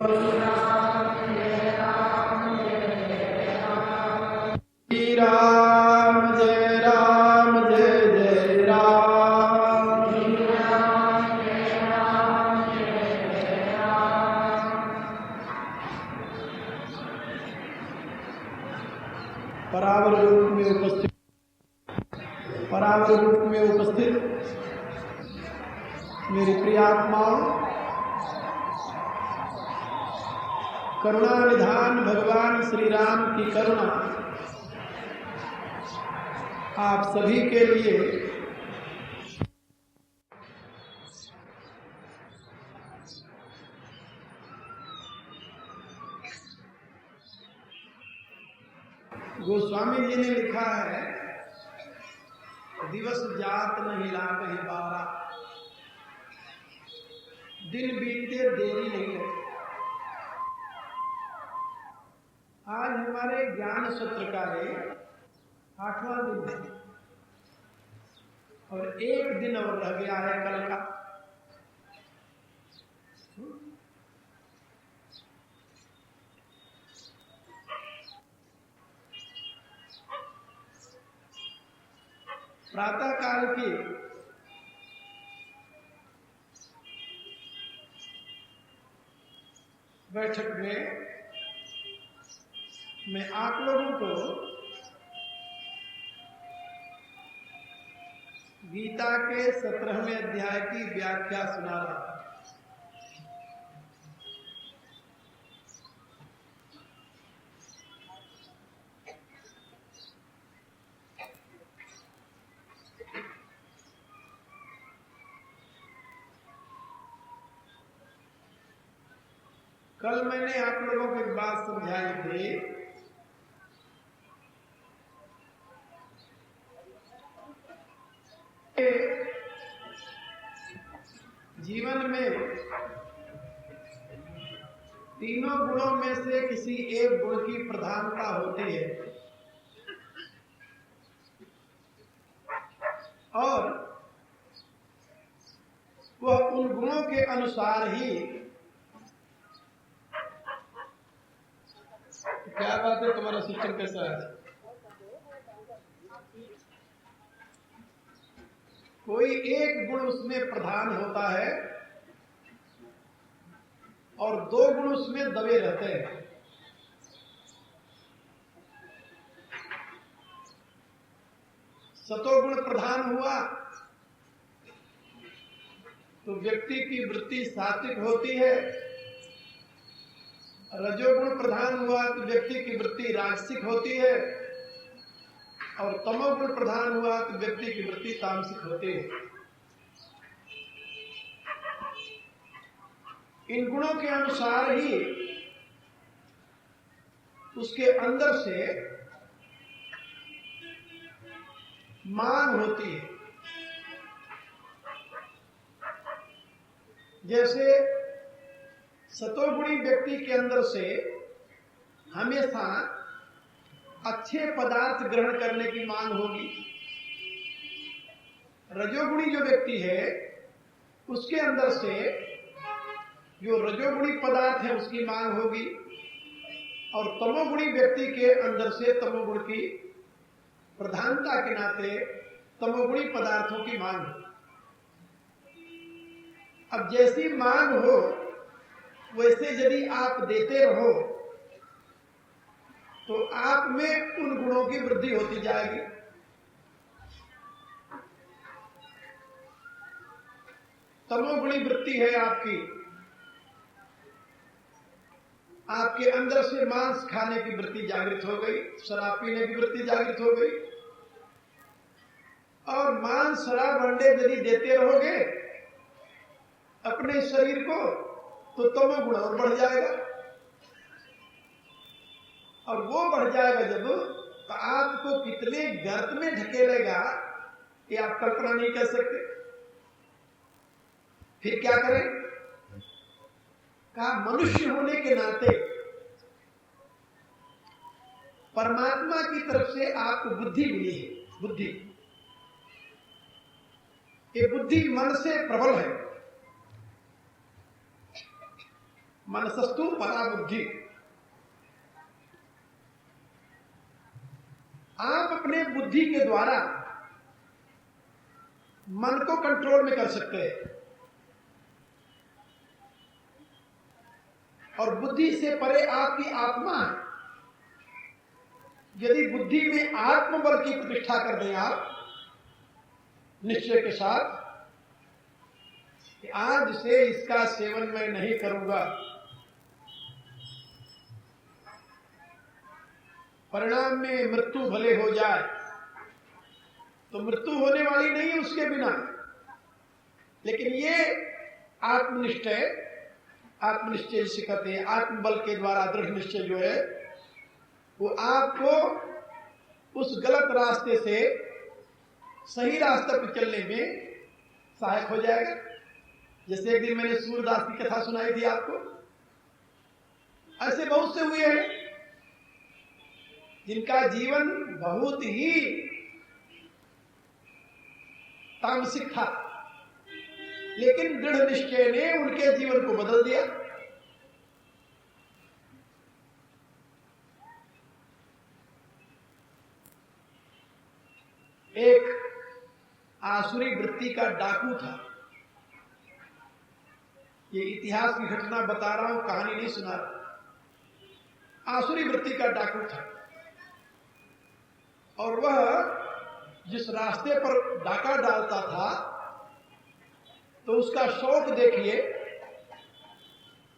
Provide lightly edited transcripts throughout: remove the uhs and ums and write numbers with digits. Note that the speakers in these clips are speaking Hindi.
परावर रूप में उपस्थित मेरी प्रियात्माओं, करुणा निधान भगवान श्री राम की करुणा आप सभी के लिए गोस्वामी जी ने लिखा है, दिवस जात नहीं लागहि बारा, दिन बीते देरी नहीं है। आज हमारे ज्ञान सत्र का 8वां दिन है और एक दिन और रह गया है कल का। प्रातः काल की बैठक में मैं आप लोगों को गीता के 17वें अध्याय की व्याख्या सुना रहा था। कल मैंने आप लोगों को एक बात समझाई थी कि जीवन में तीनों गुणों में से किसी एक गुण की प्रधानता होती है और वह उन गुणों के अनुसार ही। क्या बात है, तुम्हारा सिस्टम कैसा है? कोई एक गुण उसमें प्रधान होता है और 2 गुण उसमें दबे रहते हैं। सतोगुण प्रधान हुआ तो व्यक्ति की वृत्ति सात्विक होती है, रजोगुण प्रधान हुआ तो व्यक्ति की वृत्ति राजसिक होती है और तमोगुण प्रधान हुआ तो व्यक्ति की वृत्ति तामसिक होती है। इन गुणों के अनुसार ही उसके अंदर से मांग होती है। जैसे सतोगुणी व्यक्ति के अंदर से हमेशा अच्छे पदार्थ ग्रहण करने की मांग होगी। रजोगुणी जो व्यक्ति है उसके अंदर से जो रजोगुणी पदार्थ है उसकी मांग होगी और तमोगुणी व्यक्ति के अंदर से तमोगुण की प्रधानता के नाते तमोगुणी पदार्थों की मांग होगी। अब जैसी मांग हो वैसे यदि आप देते रहो तो आप में उन गुणों की वृद्धि होती जाएगी। तमोगुणी वृत्ति है आपकी, आपके अंदर से मांस खाने की वृत्ति जागृत हो गई, शराब पीने की वृत्ति जागृत हो गई और मांस शराब अंडे यदि देते रहोगे अपने शरीर को तो तमोगुण और बढ़ जाएगा और वो बढ़ जाएगा जब तो आपको कितने गर्त में ढकेलेगा कि आप कल्पना नहीं कर सकते। फिर क्या करें? कहा मनुष्य होने के नाते परमात्मा की तरफ से आपको बुद्धि मिली है। बुद्धि, ये बुद्धि मन से प्रबल है मनसस्तु परा बुद्धि। आप अपने बुद्धि के द्वारा मन को कंट्रोल में कर सकते हैं, और बुद्धि से परे आपकी आत्मा है। यदि बुद्धि में आत्मबल की प्रतिष्ठा कर दें आप निश्चय के साथ कि आज से इसका सेवन मैं नहीं करूंगा, परिणाम में मृत्यु भले हो जाए तो मृत्यु होने वाली नहीं है उसके बिना, लेकिन ये आत्मनिश्चय, आत्मनिश्चय जिसे कहते हैं, आत्मबल के द्वारा दृढ़ निश्चय जो है वो आपको उस गलत रास्ते से सही रास्ते पर चलने में सहायक हो जाएगा। जैसे एक दिन मैंने सूरदास की कथा सुनाई थी आपको, ऐसे बहुत से हुए हैं जिनका जीवन बहुत ही तामसिक था, लेकिन दृढ़ निश्चय ने उनके जीवन को बदल दिया। एक आसुरी वृत्ति का डाकू था, ये इतिहास की घटना बता रहा हूं, कहानी नहीं सुना रहा। आसुरी वृत्ति का डाकू था और वह जिस रास्ते पर डाका डालता था तो उसका शौक देखिए,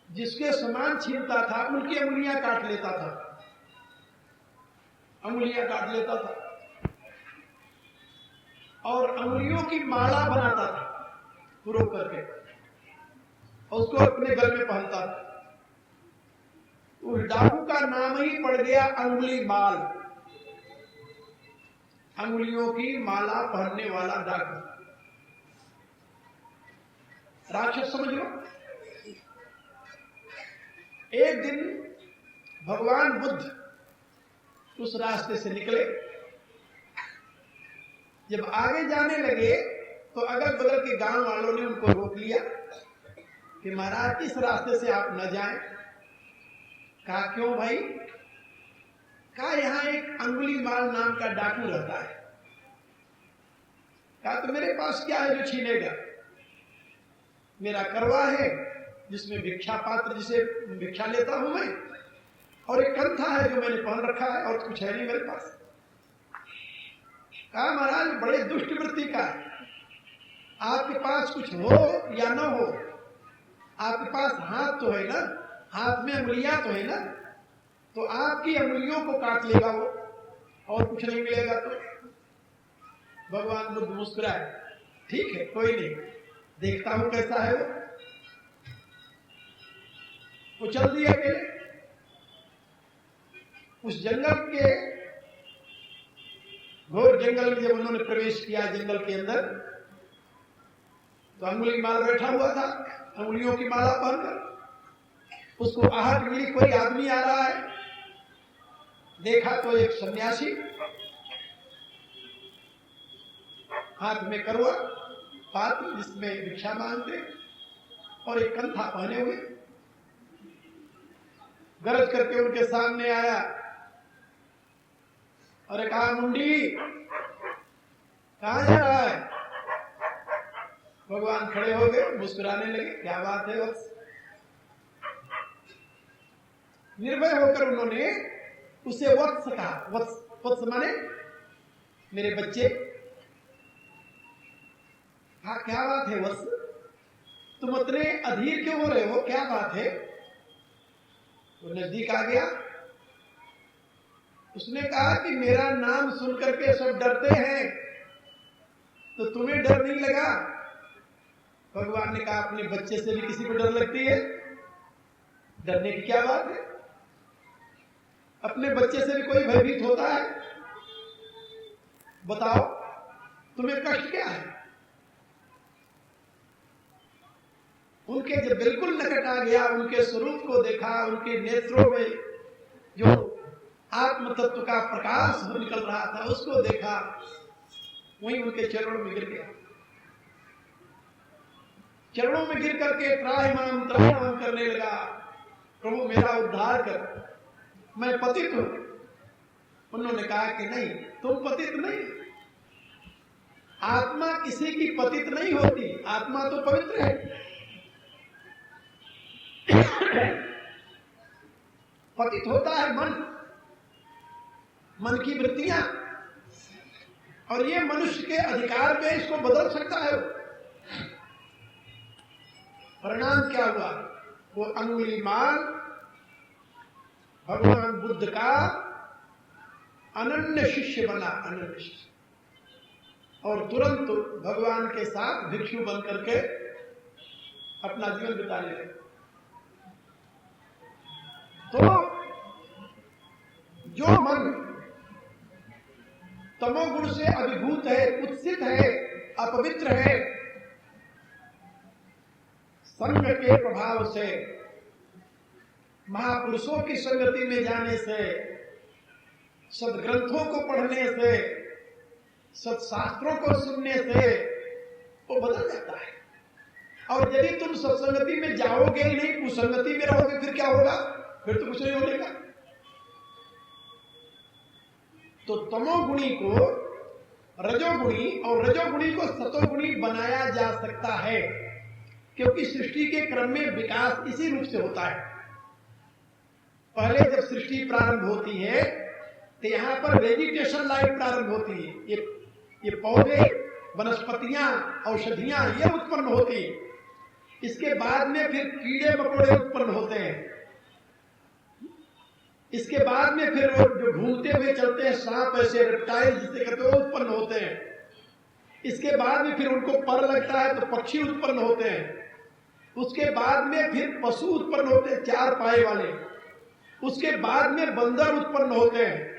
जिसके सामान छीनता था उनकी अंगुलियां काट लेता था, अंगुलियां काट लेता था और अंगुलियों की माला बनाता था पुरो करके और उसको अपने गल में पहनता था। उस डाकू का नाम ही पड़ गया अंगुली माल, अंगुलियों की माला पहनने वाला डाकू, राक्षस समझ लो। एक दिन भगवान बुद्ध उस रास्ते से निकले, जब आगे जाने लगे तो अगल बगल के गांव वालों ने उनको रोक लिया कि महाराज इस रास्ते से आप न जाएं। कहा क्यों भाई? कहा यहां एक अंगुली माल नाम का डाकू रहता है। कहा तो मेरे पास क्या है जो छीनेगा? मेरा करवा है जिसमें भिक्षा पात्र जिसे भिक्षा लेता हूं मैं, और एक कंथा है जो मैंने पहन रखा है, और कुछ है नहीं मेरे पास। कहा महाराज बड़े दुष्ट वृत्ति का है, आपके पास कुछ हो या न हो, आपके पास हाथ तो है ना, हाथ में अंगुलियां तो है ना, तो आपकी अंगुलियों को काट लेगा वो और कुछ नहीं मिलेगा। तो भगवान बुद्ध मुस्कुराए, ठीक है कोई नहीं, देखता हूं कैसा है वो चल दिया अकेले। उस जंगल के घोर जंगल में जब उन्होंने प्रवेश किया जंगल के अंदर, तो अंगुली माल बैठा हुआ था अंगुलियों की माला पहनकर। उसको आहट मिली कोई आदमी आ रहा है, देखा तो एक सन्यासी हाथ में करवा पात्र जिसमें भिक्षा मांगते और एक कंथा पहने हुए, गरज करके उनके सामने आया और कहा मुंडी कहां जा रहा है? भगवान खड़े हो गए, मुस्कुराने लगे, क्या बात है वत्स? निर्भय होकर उन्होंने उसे वत्स कहा। वत्स, वत्स माने मेरे बच्चे। हाँ क्या बात है वत्स, तुम इतने अधीर क्यों हो रहे हो, क्या बात है? वो नजदीक आ गया, उसने कहा कि मेरा नाम सुनकर के सब डरते हैं, तो तुम्हें डर नहीं लगा? भगवान ने कहा अपने बच्चे से भी किसी को डर लगती है, डरने की क्या बात है? अपने बच्चे से भी कोई भयभीत होता है? बताओ तुम्हें कष्ट क्या है? उनके जब बिल्कुल निकट आ गया, उनके स्वरूप को देखा, उनके नेत्रों में जो आत्म तत्व का प्रकाश निकल रहा था उसको देखा, वहीं उनके चरणों में गिर गया। चरणों में गिर करके त्राहिमाम त्राहिमाम करने लगा प्रभु मेरा उद्धार कर, मैं पतित हूं। उन्होंने कहा कि नहीं, तुम पतित नहीं, आत्मा किसी की पतित नहीं होती, आत्मा तो पवित्र है। पतित होता है मन, मन की वृत्तियां, और ये मनुष्य के अधिकार पे इसको बदल सकता है। परिणाम क्या हुआ? वो अंगुलीमाल भगवान बुद्ध का अनन्य शिष्य बना, अनन्य शिष्य, और तुरंत भगवान के साथ भिक्षु बन करके अपना जीवन बिताने लगे। तो जो मन तमोगुण से अभिभूत है, कुत्सित है, अपवित्र है, संग के प्रभाव से, महापुरुषों की संगति में जाने से, सदग्रंथों को पढ़ने से, सत्शास्त्रों को सुनने से वो बदल जाता है। और यदि तुम सत्संगति में जाओगे ही नहीं, कुसंगति में रहोगे, फिर क्या होगा? फिर तो कुछ नहीं होने का। तो तमोगुणी को रजोगुणी और रजोगुणी को सतोगुणी बनाया जा सकता है, क्योंकि सृष्टि के क्रम में विकास इसी रूप से होता है। पहले जब सृष्टि प्रारंभ होती है तो यहां पर वेजिटेशन लाइफ प्रारंभ होती है, ये पौधे, वनस्पतियां, औषधियां ये उत्पन्न होती है। इसके बाद में फिर कीड़े मकोड़े उत्पन्न होते हैं। इसके बाद में फिर वो जो घूमते हुए चलते हैं सांप, ऐसे रेप्टाइल जिसे कहते हैं, उत्पन्न होते हैं। इसके बाद में फिर उनको पर लगता है तो पक्षी उत्पन्न होते हैं। उसके बाद में फिर पशु उत्पन्न होते हैं, चार पाए वाले। उसके बाद में बंदर उत्पन्न होते हैं,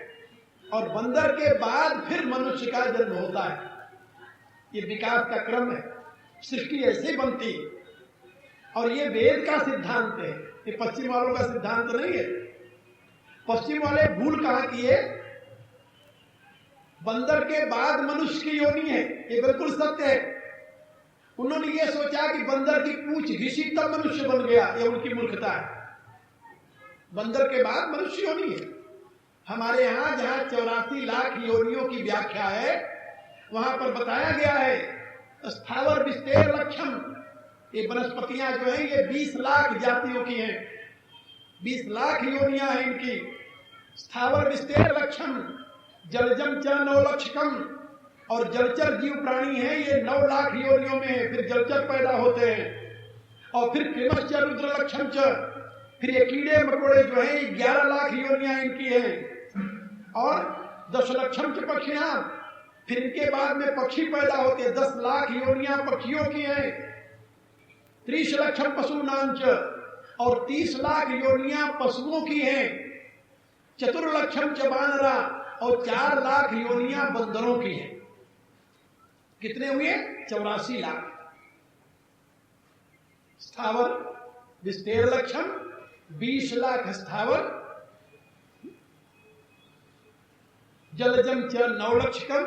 और बंदर के बाद फिर मनुष्य का जन्म होता है। ये विकास का क्रम है, सृष्टि ऐसे बनती है। और ये वेद का सिद्धांत है, ये पश्चिम वालों का सिद्धांत नहीं है। पश्चिम वाले भूल कहां किए? बंदर के बाद मनुष्य की योनि है, ये बिल्कुल सत्य है। उन्होंने ये सोचा कि बंदर की पूंछ घिसी तब मनुष्य बन गया, ये उनकी मूर्खता है। बंदर के बाद मनुष्य योनि है। हमारे यहां जहां 84 लाख योनियों की व्याख्या है, वहां पर बताया गया है स्थावर विस्तेर लक्षण। ये वनस्पतियां जो है ये 20 लाख जातियों की हैं, 20 लाख योनियां हैं इनकी। स्थावर विस्तेर लक्षण, जलजम च 9 लक्षकम, और जलचर जीव प्राणी है ये 9 लाख योनियों में है। फिर जलचर पैदा होते हैं, और फिर कृमश्च रुद्र लक्षण च, फिर ये कीड़े मकोड़े जो है 11 लाख योनियां इनकी है। और 10 लक्षण च पक्षियां, फिर इनके बाद में पक्षी पैदा होते हैं, 10 लाख योनियां पक्षियों की हैं। 30 लक्षण पशु नांच, और 30 लाख योनियां पशुओं की हैं। चतुर्लक्षण च बानरा, और 4 लाख योनियां बंदरों की हैं। कितने हुए? 84 लाख। स्थावर विस्तेर लक्षण 20 लाख स्थावर, जलजम च 9 लक्षकम,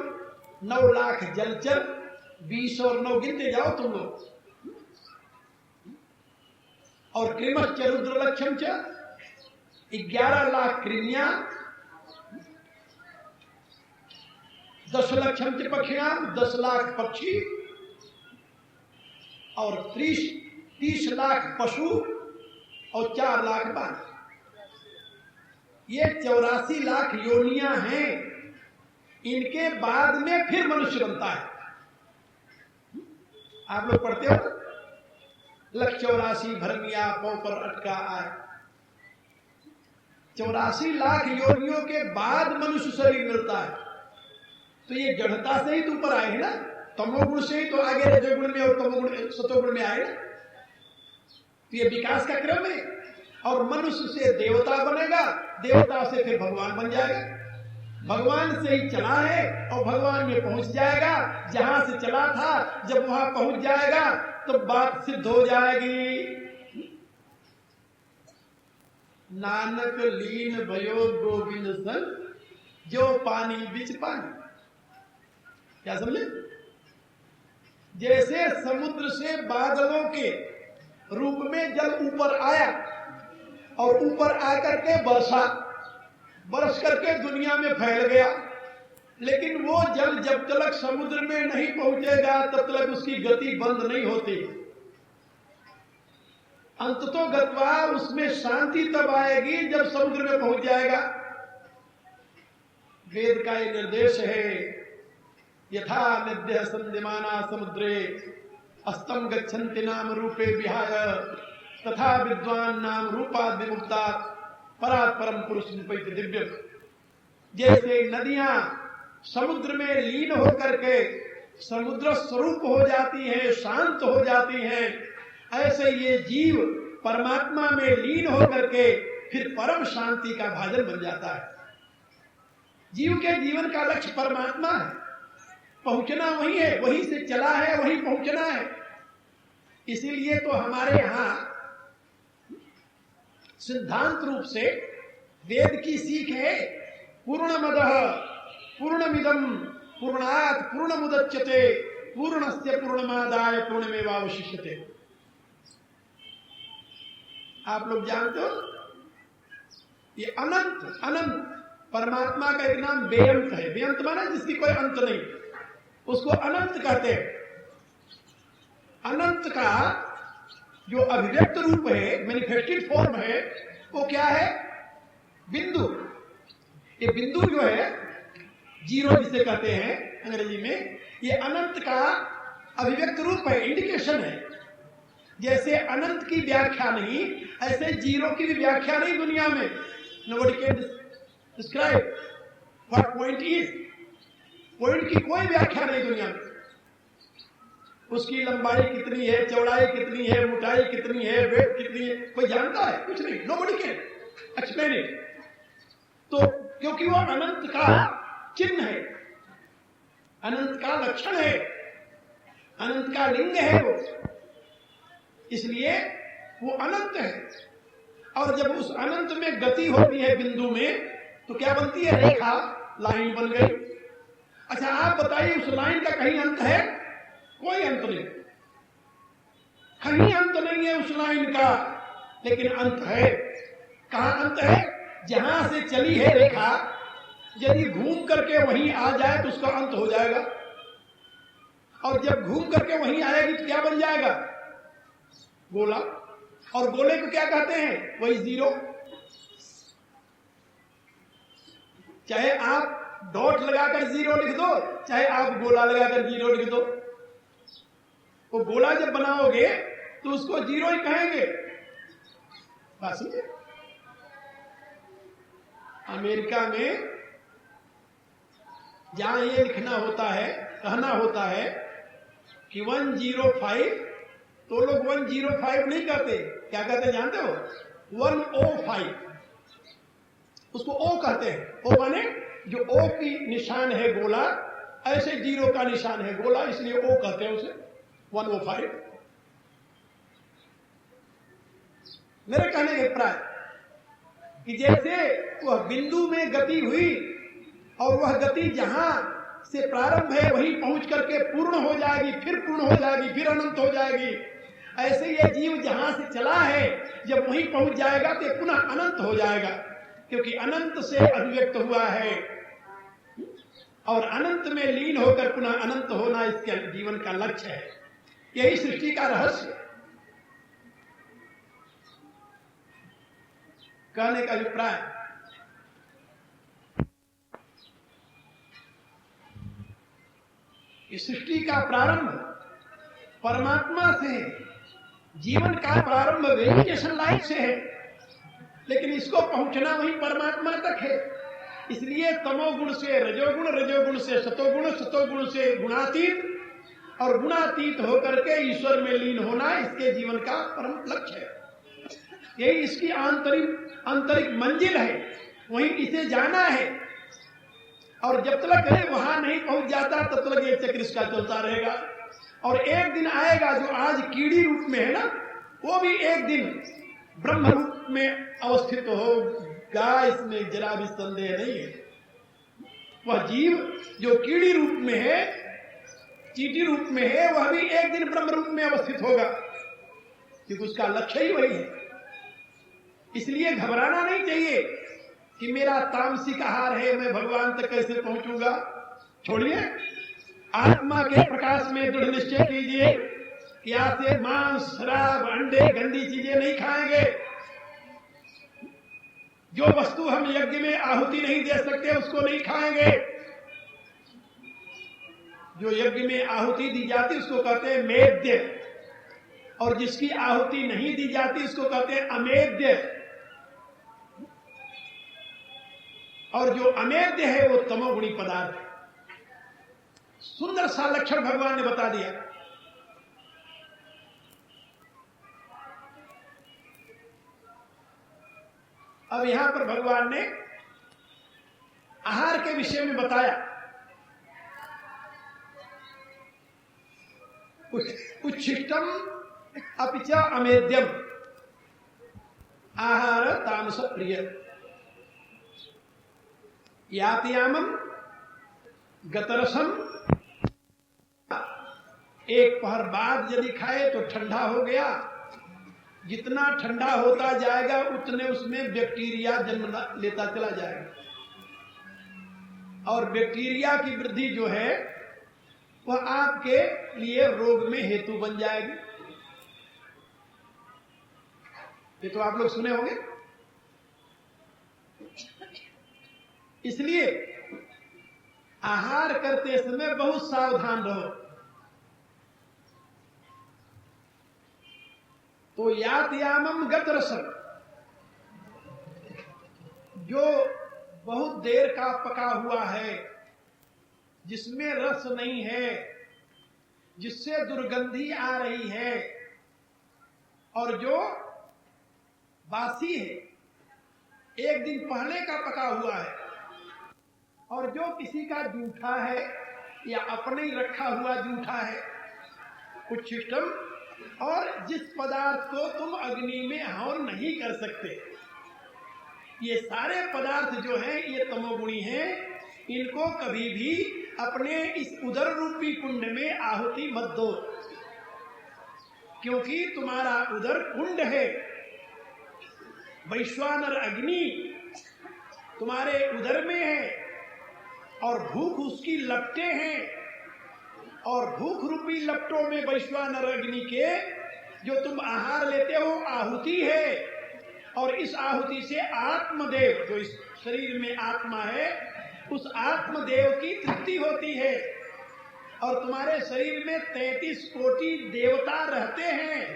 9 लाख जलचर, 20 और 9 गिनते जाओ तुम लोग। और कृमश्च रुद्र लक्षण च 11 लाख कृमियां, 10 लक्षण च पक्षियां, 10 लाख पक्षी, और 30 लाख पशु, और 4 लाख बानर। ये 84 लाख योनियां हैं। इनके बाद में फिर मनुष्य बनता है। आप लोग पढ़ते हो 184 भरमिया पौ पर अटका आए। 84 लाख योनियों के बाद मनुष्य शरीर मिलता है। तो ये जड़ता से ही तो ऊपर आए हैं ना, तमोगुण से ही तो आगे रजोगुण में और तमोगुण सतोगुण में आए ना। तो ये विकास का क्रम है। और मनुष्य से देवता बनेगा, देवता से फिर भगवान बन जाएगा, भगवान से ही चला है और भगवान में पहुंच जाएगा। जहां से चला था जब वहां पहुंच जाएगा तो बात सिद्ध हो जाएगी। नानक लीन भयो गोविंद सन, जो पानी बिच पानी। क्या समझे? जैसे समुद्र से बादलों के रूप में जल ऊपर आया और ऊपर आकर के बरस करके दुनिया में फैल गया। लेकिन वो जल जब तक समुद्र में नहीं पहुंचेगा तब तक उसकी गति बंद नहीं होती। अंततो गत्वा उसमें शांति तब आएगी जब समुद्र में पहुंच जाएगा। वेद का ये निर्देश है, यथा नद्यः सन्ध्यमाना समुद्रे अस्तम गच्छन्ति नाम रूपे विहाय तथा विद्वान नाम रूपाद् विमुक्तात् परात् परम पुरुष निपैति दिव्यम। जैसे नदियां समुद्र में लीन होकर के समुद्र स्वरूप हो जाती हैं, शांत हो जाती हैं, ऐसे ये जीव परमात्मा में लीन होकर के फिर परम शांति का भाजन बन जाता है। जीव के जीवन का लक्ष्य परमात्मा है, पहुंचना वही है, वहीं से चला है, वहीं पहुंचना है। इसीलिए तो हमारे यहां सिद्धांत रूप से वेद की सीख है, पूर्णमदः पूर्णमिदं पूर्णात् पूर्णमुदच्यते पूर्णस्य पूर्णमादाय पूर्णमेवावशिष्यते। आप लोग जानते हो ये अनंत परमात्मा का एक नाम बेअंत है। बेअंत माना जिसकी कोई अंत नहीं, उसको अनंत कहते हैं। अनंत का जो अभिव्यक्त रूप है, मैनिफेस्टेड फॉर्म है, वो क्या है? बिंदु। ये बिंदु जो है, जीरो जिसे कहते हैं अंग्रेजी में, ये अनंत का अभिव्यक्त रूप है, इंडिकेशन है। जैसे अनंत की व्याख्या नहीं, ऐसे जीरो की भी व्याख्या नहीं दुनिया में। Nobody can describe what point is। Point की कोई व्याख्या नहीं दुनिया में। उसकी लंबाई कितनी है, चौड़ाई कितनी है, मोटाई कितनी है, वेट कितनी है, कोई जानता है? कुछ नहीं। Nobody can explain it। तो क्योंकि वो अनंत का चिन्ह है, अनंत का लक्षण है, अनंत का लिंग है वो, इसलिए वो अनंत है। और जब उस अनंत में गति होती है बिंदु में, तो क्या बनती है? रेखा, लाइन बन गई। अच्छा, आप बताइए उस लाइन का कहीं अंत है? कोई अंत नहीं, कहीं अंत नहीं है उस लाइन का, लेकिन अंत है। कहां अंत है? जहां से चली है रेखा, यदि घूम करके वहीं आ जाए तो उसका अंत हो जाएगा। और जब घूम करके वहीं आएगी तो क्या बन जाएगा? गोला। और गोले को क्या कहते हैं? वही जीरो। चाहे आप डॉट लगाकर जीरो लिख दो, चाहे आप गोला लगाकर जीरो लिख दो, वो गोला जब बनाओगे तो उसको जीरो ही कहेंगे। बस अमेरिका में जहां ये लिखना होता है, कहना होता है कि 105, तो लोग 105 नहीं कहते, क्या कहते हैं जानते हो? 105, उसको ओ कहते हैं। ओ माने जो ओ की निशान है गोला, ऐसे जीरो का निशान है गोला, इसलिए ओ कहते हैं उसे 105। मेरे कहने के प्राय कि जैसे वह बिंदु में गति हुई और वह गति जहां से प्रारंभ है वहीं पहुंच करके पूर्ण हो जाएगी, फिर पूर्ण हो जाएगी, फिर अनंत हो जाएगी, ऐसे ये जीव जहां से चला है जब वहीं पहुंच जाएगा तो पुनः अनंत हो जाएगा, क्योंकि अनंत से अभिव्यक्त हुआ है और अनंत में लीन होकर पुनः अनंत होना इसके जीवन का लक्ष्य है। यही सृष्टि का रहस्य। कहने का अभिप्राय इस सृष्टि का प्रारंभ परमात्मा से है, जीवन का प्रारंभ वेरिएशन लाइफ से है, लेकिन इसको पहुंचना वही परमात्मा तक है। इसलिए तमोगुण से रजोगुण, रजोगुण से सतोगुण, सतोगुण से गुणातीत और गुणातीत होकर के ईश्वर में लीन होना इसके जीवन का परम लक्ष्य है। यही इसकी आंतरिक मंजिल है, वहीं इसे जाना है। और जब तक वहां नहीं पहुंच जाता तब तक ये चक्र इसका चलता रहेगा। और एक दिन आएगा जो आज कीड़ी रूप में है ना, वो भी एक दिन ब्रह्म रूप में अवस्थित होगा, इसमें जरा भी संदेह नहीं है। वह जीव जो कीड़ी रूप में है, चींटी रूप में है, वह भी एक दिन ब्रह्म रूप में अवस्थित होगा, क्योंकि उसका लक्ष्य ही वही है। इसलिए घबराना नहीं चाहिए कि मेरा तामसिक आहार है, मैं भगवान तक कैसे पहुंचूंगा। छोड़िए, आत्मा के प्रकाश में दृढ़ निश्चय कीजिए कि आज से मांस, शराब, अंडे, गंदी चीजें नहीं खाएंगे। जो वस्तु हम यज्ञ में आहुति नहीं दे सकते उसको नहीं खाएंगे। जो यज्ञ में आहुति दी जाती उसको कहते हैं मेद्य, और जिसकी आहुति नहीं दी जाती उसको कहते हैं अमेद्य। और जो अमेद्य है वो तमोगुणी पदार्थ है। सुंदर सा लक्षण भगवान ने बता दिया। अब यहां पर भगवान ने आहार के विषय में बताया। उच्छिष्टम अपिच अमेद्यम आहार तामस प्रिय यातयामम गतरसम। एक पहर बाद यदि खाए तो ठंडा हो गया, जितना ठंडा होता जाएगा उतने उसमें बैक्टीरिया जन्म लेता चला जाएगा, और बैक्टीरिया की वृद्धि जो है वह आपके लिए रोग में हेतु बन जाएगी। ये तो आप लोग सुने होंगे। इसलिए आहार करते समय बहुत सावधान रहो। तो यातयामम गतरसम, जो बहुत देर का पका हुआ है, जिसमें रस नहीं है, जिससे दुर्गंधी आ रही है, और जो बासी है, एक दिन पहले का पका हुआ है, और जो किसी का जूठा है या अपने ही रखा हुआ जूठा है, उच्छिष्टम, और जिस पदार्थ को तुम अग्नि में हवन नहीं कर सकते, ये सारे पदार्थ जो हैं ये तमोगुणी हैं। इनको कभी भी अपने इस उदर रूपी कुंड में आहुति मत दो, क्योंकि तुम्हारा उदर कुंड है। वैश्वानर अग्नि तुम्हारे उदर में है, और भूख उसकी लपटे हैं, और भूख रूपी लपटों में वैश्वानर अग्नि के जो तुम आहार लेते हो आहुति है, और इस आहुति से आत्मदेव, जो इस शरीर में आत्मा है, उस आत्मदेव की तृप्ति होती है। और तुम्हारे शरीर में 33 कोटि देवता रहते हैं,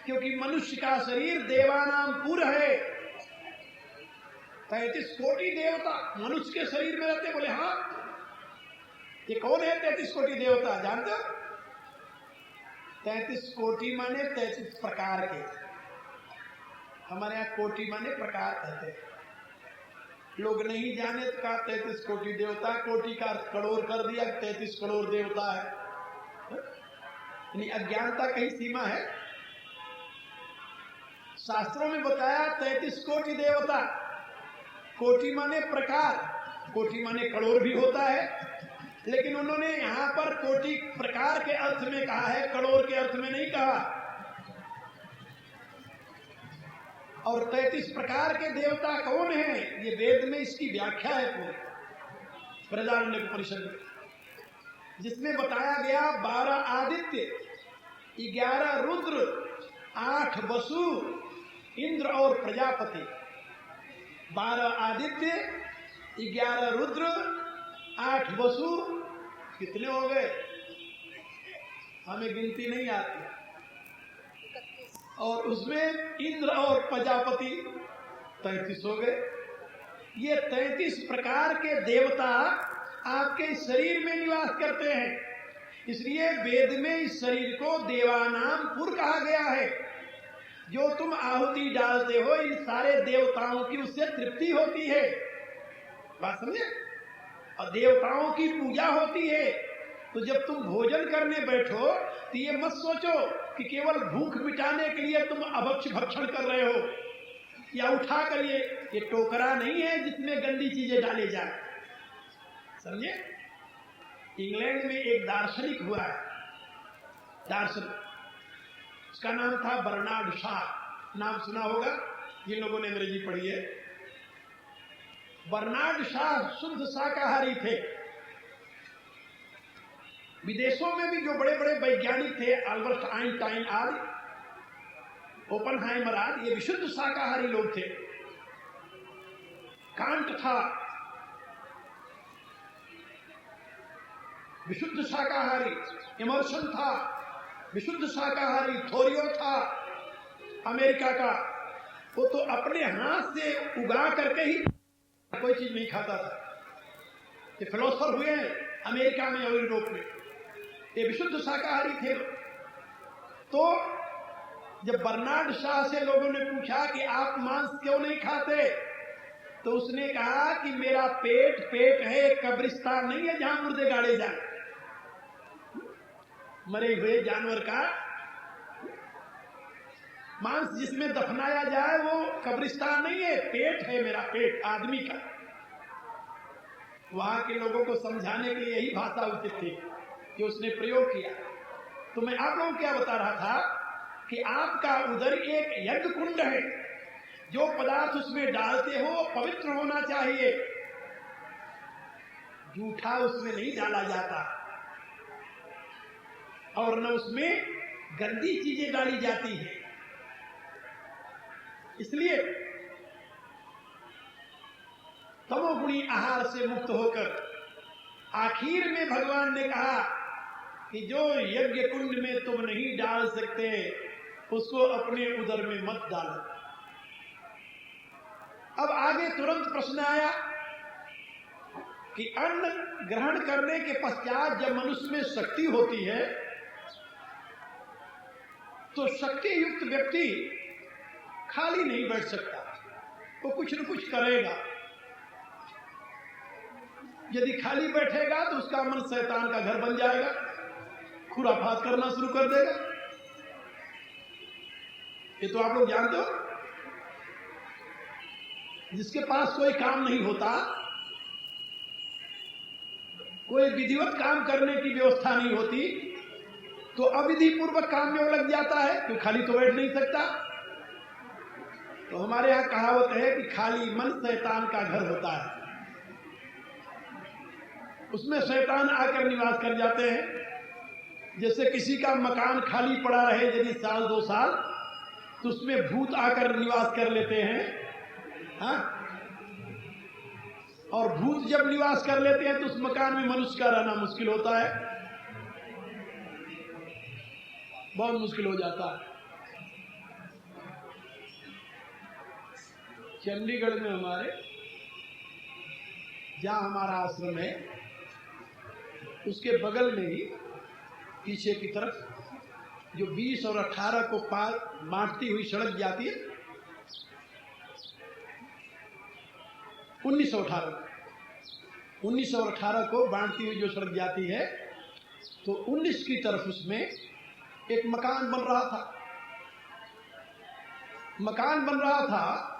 क्योंकि मनुष्य का शरीर देवानाम पुर है। 33 कोटि देवता मनुष्य के शरीर में रहते। बोले हाँ, ये कौन है 33 कोटि देवता, जानते हो? 33 कोटि माने 33 प्रकार के। हमारे यहाँ कोटि माने प्रकार कहते हैं। लोग नहीं जाने तो कहा 33 कोटि देवता, कोटि का करोड़ कर दिया, 33 करोड़ देवता है। यानी अज्ञानता कहीं सीमा है। शास्त्रों में बताया 33 कोटि देवता। कोटि माने प्रकार, कोटि माने करोड़ भी होता है, लेकिन उन्होंने यहां पर कोटि प्रकार के अर्थ में कहा है, करोड़ के अर्थ में नहीं कहा। और 33 प्रकार के देवता कौन है, ये वेद में इसकी व्याख्या है पूरी बृहदारण्यकोपनिषद में, जिसमें बताया गया 12 आदित्य, 11 रुद्र, 8 वसु, इंद्र और प्रजापति। 12 आदित्य, 11 रुद्र, 8 वसु, कितने हो गए? हमें गिनती नहीं आती। और उसमें इंद्र और प्रजापति 33 हो गए। ये 33 प्रकार के देवता आपके शरीर में निवास करते हैं। इसलिए वेद में इस शरीर को देवानाम पुर कहा गया है। जो तुम आहुति डालते हो, इन सारे देवताओं की उससे तृप्ति होती है। बात समझे? और देवताओं की पूजा होती है। तो जब तुम भोजन करने बैठो तो ये मत सोचो कि केवल भूख मिटाने के लिए तुम अभक्ष भक्षण कर रहे हो, या उठा कर ये टोकरा नहीं है जिसमें गंदी चीजें डाले जाए। समझे? इंग्लैंड में एक दार्शनिक हुआ है, दार्शनिक, उसका नाम था बर्नार्ड शॉ। नाम सुना होगा? जिन लोगों ने अंग्रेजी पढ़ी है। बर्नार्ड शॉ शुद्ध शाकाहारी थे। विदेशों में भी जो बड़े बड़े वैज्ञानिक थे, अल्बर्ट आइंस्टाइन आदि, ओपनहाइमर आदि, ये विशुद्ध शाकाहारी लोग थे। कांट था विशुद्ध शाकाहारी, इमर्सन था विशुद्ध शाकाहारी, थोरियो था अमेरिका का, वो तो अपने हाथ से उगा करके ही कोई चीज नहीं खाता था। ये फिलोसफर हुए हैं अमेरिका में और यूरोप में, ये विशुद्ध शाकाहारी थे। तो जब बर्नार्ड शॉ से लोगों ने पूछा कि आप मांस क्यों नहीं खाते, तो उसने कहा कि मेरा पेट पेट है, कब्रिस्तान नहीं है जहां मुर्दे गाड़े जाए। मरे हुए जानवर का मांस जिसमें दफनाया जाए वो कब्रिस्तान नहीं है, पेट है मेरा, पेट आदमी का। वहां के लोगों को समझाने के लिए यही भाषा उचित थी जो उसने प्रयोग किया। तो मैं आप लोगों को क्या बता रहा था कि आपका उधर एक यज्ञ कुंड है, जो पदार्थ उसमें डालते हो पवित्र होना चाहिए, जूठा उसमें नहीं डाला जाता और न उसमें गंदी चीजें डाली जाती है। इसलिए तमोगुणी आहार से मुक्त होकर आखिर में भगवान ने कहा कि जो यज्ञ कुंड में तुम नहीं डाल सकते उसको अपने उदर में मत डालो। अब आगे तुरंत प्रश्न आया कि अन्न ग्रहण करने के पश्चात जब मनुष्य में शक्ति होती है तो शक्ति युक्त व्यक्ति खाली नहीं बैठ सकता, वो कुछ न कुछ करेगा। यदि खाली बैठेगा तो उसका मन शैतान का घर बन जाएगा, खुराफात करना शुरू कर देगा। ये तो आप लोग जानते हो। जिसके पास कोई काम नहीं होता, कोई विधिवत काम करने की व्यवस्था नहीं होती, तो अविधि पूर्वक काम में वो लग जाता है, तो खाली तो बैठ नहीं सकता। तो हमारे यहां कहावत है कि खाली मन शैतान का घर होता है, उसमें शैतान आकर निवास कर जाते हैं। जैसे किसी का मकान खाली पड़ा रहे यदि साल 2 साल, तो उसमें भूत आकर निवास कर लेते हैं। हाँ? और भूत जब निवास कर लेते हैं तो उस मकान में मनुष्य का रहना मुश्किल होता है, बहुत मुश्किल हो जाता है। चंडीगढ़ में हमारे जहां हमारा आश्रम है उसके बगल में ही पीछे की तरफ जो 20 और 18 को बांटती हुई सड़क जाती है, 19 और 18 को बांटती हुई जो सड़क जाती है, तो 19 की तरफ उसमें एक मकान बन रहा था। मकान बन रहा था,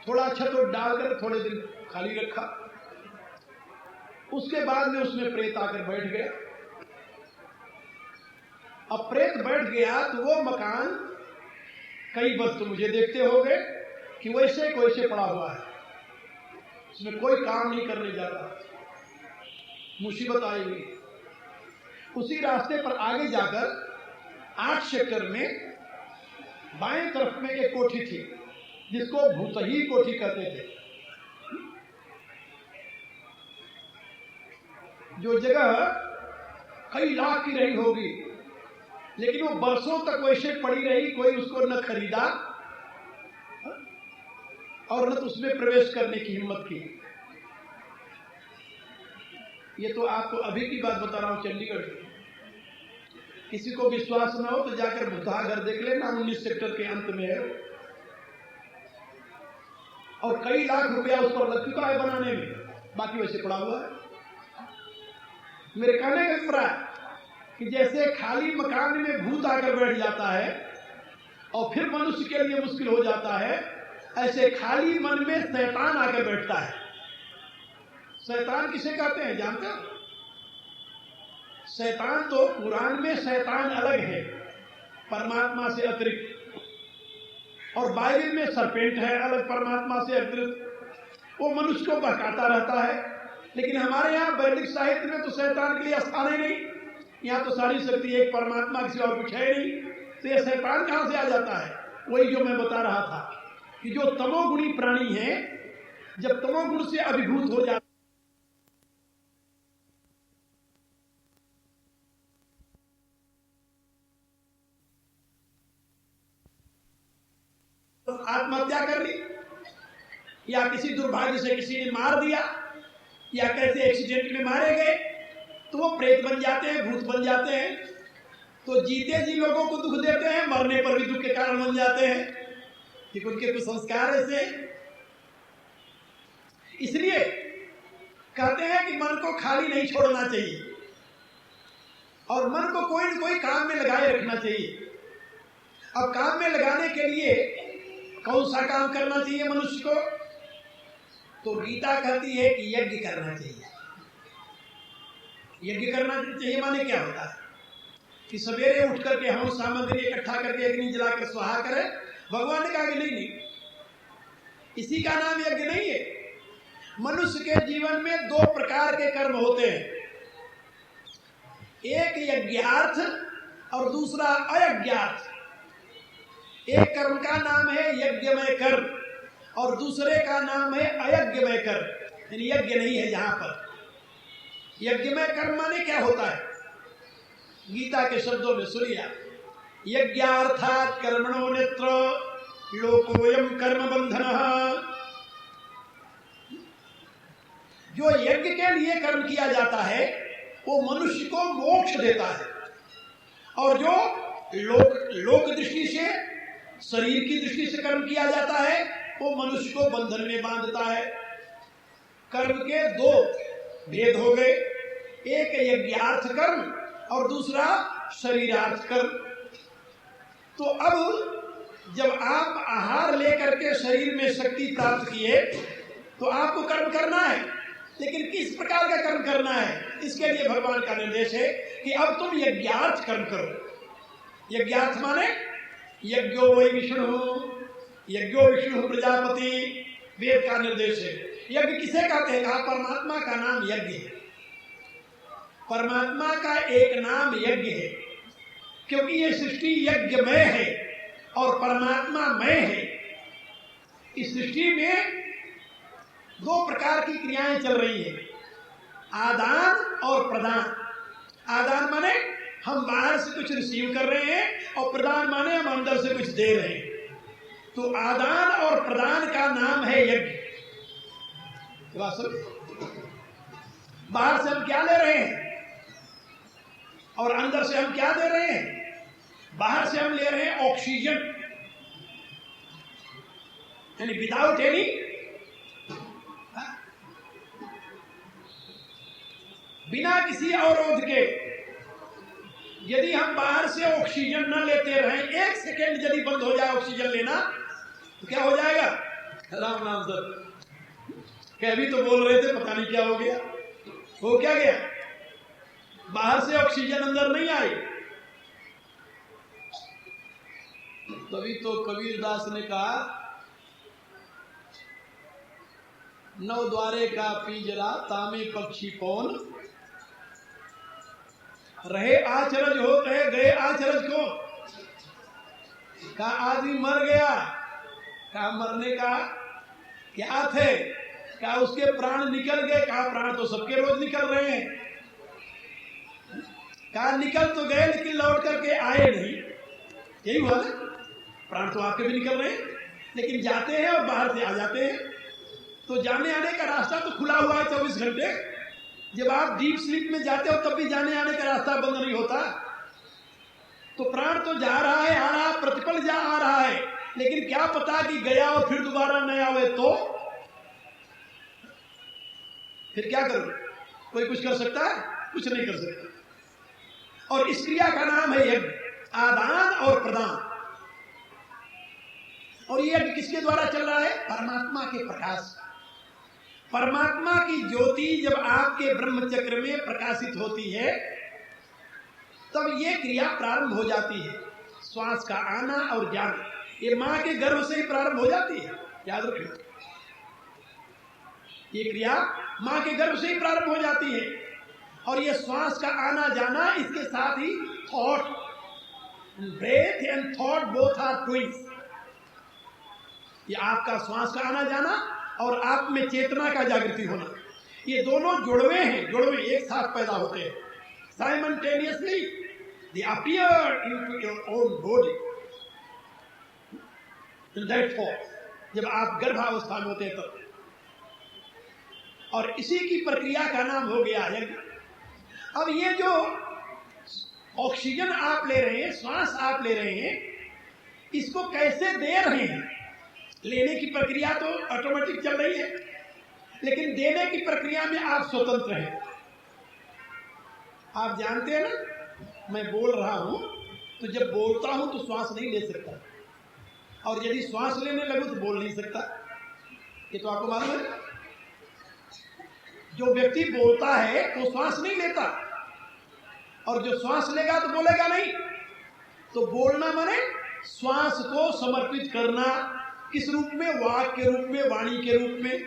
थोड़ा छत डालकर थोड़े दिन खाली रखा, उसके बाद में उसमें प्रेत आकर बैठ गया। अब प्रेत बैठ गया तो वो मकान कई वर्ष तो मुझे देखते हो गए कि वैसे को वैसे पड़ा हुआ है, उसमें कोई काम नहीं करने जाता। मुसीबत आई हुई। उसी रास्ते पर आगे जाकर 8 सेक्टर में बाएं तरफ में एक कोठी थी जिसको भूतही कोठी कहते थे। जो जगह कई लाख की रही होगी, लेकिन वो बरसों तक वैसे पड़ी रही, कोई उसको न खरीदा और न तो उसमें प्रवेश करने की हिम्मत की। ये तो आपको अभी की बात बता रहा हूं, चंडीगढ़ की। किसी को विश्वास न हो तो जाकर भूतहा घर देख लेना, 19 सेक्टर के अंत में है, और कई लाख रुपया उस पर लग चुका है बनाने में, बाकी वैसे पड़ा हुआ है। मेरे कहने का अभिप्राय कि जैसे खाली मकान में भूत आकर बैठ जाता है और फिर मनुष्य के लिए मुश्किल हो जाता है, ऐसे खाली मन में शैतान आकर बैठता है। शैतान किसे कहते हैं जानते हो? शैतान तो कुरान में शैतान अलग है, परमात्मा से अतिरिक्त। और बाइबल में सरपेंट है अलग परमात्मा से अतिरिक्त, वो मनुष्य को बहकाता रहता है। लेकिन हमारे यहाँ वैदिक साहित्य में तो शैतान के लिए स्थान ही नहीं, यहाँ तो सारी शक्ति एक परमात्मा की और कुछ है नहीं, तो ये शैतान कहाँ से आ जाता है? वही जो मैं बता रहा था कि जो तमोगुणी प्राणी है, जब तमोगुण से अभिभूत हो जाता तो आत्महत्या कर ली, या किसी दुर्भाग्य से किसी ने मार दिया, या कैसे एक्सीडेंट में मारे गए, तो वो प्रेत बन जाते हैं, भूत बन जाते हैं। तो जीते जी लोगों को दुख देते हैं, मरने पर भी दुख के कारण बन जाते हैं कि उनके कुछ संस्कार ऐसे। इसलिए कहते हैं कि मन को खाली नहीं छोड़ना चाहिए और मन को कोई न कोई काम में लगाए रखना चाहिए। अब काम में लगाने के लिए कौन सा काम करना चाहिए मनुष्य को? तो गीता कहती है कि यज्ञ करना चाहिए। यज्ञ करना चाहिए माने क्या होता है कि सवेरे उठ करके हम सामग्री इकट्ठा करके अग्नि जलाकर स्वाहा करें? भगवान ने कहा कि नहीं, इसी का नाम यज्ञ नहीं है। मनुष्य के जीवन में दो प्रकार के कर्म होते हैं, एक यज्ञार्थ और दूसरा अयज्ञार्थ। एक कर्म का नाम है यज्ञमय कर्म और दूसरे का नाम है अयज्ञमय कर्म, यानी यज्ञ नहीं है जहां पर। यज्ञमय कर्म माने क्या होता है? गीता के शब्दों में सुनिए, यज्ञार्थात् कर्मणो नेत्र लोकोयम कर्म बंधनः। जो यज्ञ के लिए कर्म किया जाता है वो मनुष्य को मोक्ष देता है, और जो लोक दृष्टि से, शरीर की दृष्टि से कर्म किया जाता है वो मनुष्य को बंधन में बांधता है। कर्म के दो भेद हो गए, एक यज्ञार्थ कर्म और दूसरा शरीरार्थ कर्म। तो अब जब आप आहार लेकर के शरीर में शक्ति प्राप्त किए तो आपको कर्म करना है, लेकिन किस प्रकार का कर्म करना है? इसके लिए भगवान का निर्देश है कि अब तुम यज्ञार्थ कर्म करो। यज्ञार्थ माने यज्ञो वै विष्णु, यज्ञो विष्णु प्रजापति, वेद का निर्देश है। यज्ञ किसे कहते हैं? कहा परमात्मा का नाम यज्ञ है। परमात्मा का एक नाम यज्ञ है, क्योंकि ये सृष्टि यज्ञमय है और परमात्मा मय है। इस सृष्टि में दो प्रकार की क्रियाएं चल रही है, आदान और प्रदान। आदान माने हम बाहर से कुछ रिसीव कर रहे हैं और प्रदान माने हम अंदर से कुछ दे रहे हैं। तो आदान और प्रदान का नाम है यज्ञ। बाहर से हम क्या ले रहे हैं और अंदर से हम क्या दे रहे हैं? बाहर से हम ले रहे हैं ऑक्सीजन, यानी विदाउट एनी, बिना किसी अवरोध के। यदि हम बाहर से ऑक्सीजन न लेते रहें, एक सेकेंड यदि बंद हो जाए ऑक्सीजन लेना तो क्या हो जाएगा? राम नाम सर क्या भी तो बोल रहे थे, पता नहीं क्या हो गया। हो क्या गया? बाहर से ऑक्सीजन अंदर नहीं आई। तभी तो कबीरदास ने कहा, नौ द्वारे का पिंजरा तामे पक्षी पौन, रहे आचरज हो रहे गए आचरज को। कहा आदमी मर गया, कहा मरने का क्या थे? कहा उसके प्राण निकल गए। कहा प्राण तो सबके रोज निकल रहे हैं। कहा निकल तो गए लेकिन लौट करके आए नहीं। यही हुआ ना, प्राण तो आपके भी निकल रहे हैं लेकिन जाते हैं और बाहर से आ जाते हैं। तो जाने आने का रास्ता तो खुला हुआ है 24 घंटे। जब आप डीप स्लीप में जाते हो तब भी जाने आने का रास्ता बंद नहीं होता। तो प्राण तो जा रहा है, आ रहा, प्रतिपल जा आ रहा है, लेकिन क्या पता कि गया और फिर दोबारा न आवे तो फिर क्या करोगे? कोई कुछ कर सकता है? कुछ नहीं कर सकता। और इस क्रिया का नाम है यज्ञ, आदान और प्रदान। और ये यज्ञ किसके द्वारा चल रहा है? परमात्मा के प्रकाश। परमात्मा की ज्योति जब आपके ब्रह्म चक्र में प्रकाशित होती है तब ये क्रिया प्रारंभ हो जाती है, श्वास का आना और जाना। ये मां के गर्भ से ही प्रारंभ हो जाती है, याद रखना। ये क्रिया मां के गर्भ से ही प्रारंभ हो जाती है। और ये श्वास का आना जाना, इसके साथ ही thought, breath and thought both are twins. ये आपका श्वास का आना जाना और आप में चेतना का जागृति होना, ये दोनों जुड़वे हैं, जुड़वे एक साथ पैदा होते हैं। Simultaneously they appear into your own body in that form, जब आप गर्भावस्था में होते हैं तब। और इसी की प्रक्रिया का नाम हो गया यज्ञ। अब ये जो ऑक्सीजन आप ले रहे हैं, श्वास आप ले रहे हैं, इसको कैसे दे रहे हैं? लेने की प्रक्रिया तो ऑटोमेटिक चल रही है, लेकिन देने की प्रक्रिया में आप स्वतंत्र हैं। आप जानते हैं ना, मैं बोल रहा हूं तो जब बोलता हूं तो श्वास नहीं ले सकता, और यदि श्वास लेने लगूं तो बोल नहीं सकता। ये तो आपको मालूम है। जो व्यक्ति बोलता है वो श्वास नहीं लेता, और जो श्वास लेगा तो बोलेगा नहीं। तो बोलना माने श्वास को समर्पित करना, किस रूप में? वाक के रूप में, वाणी के रूप में।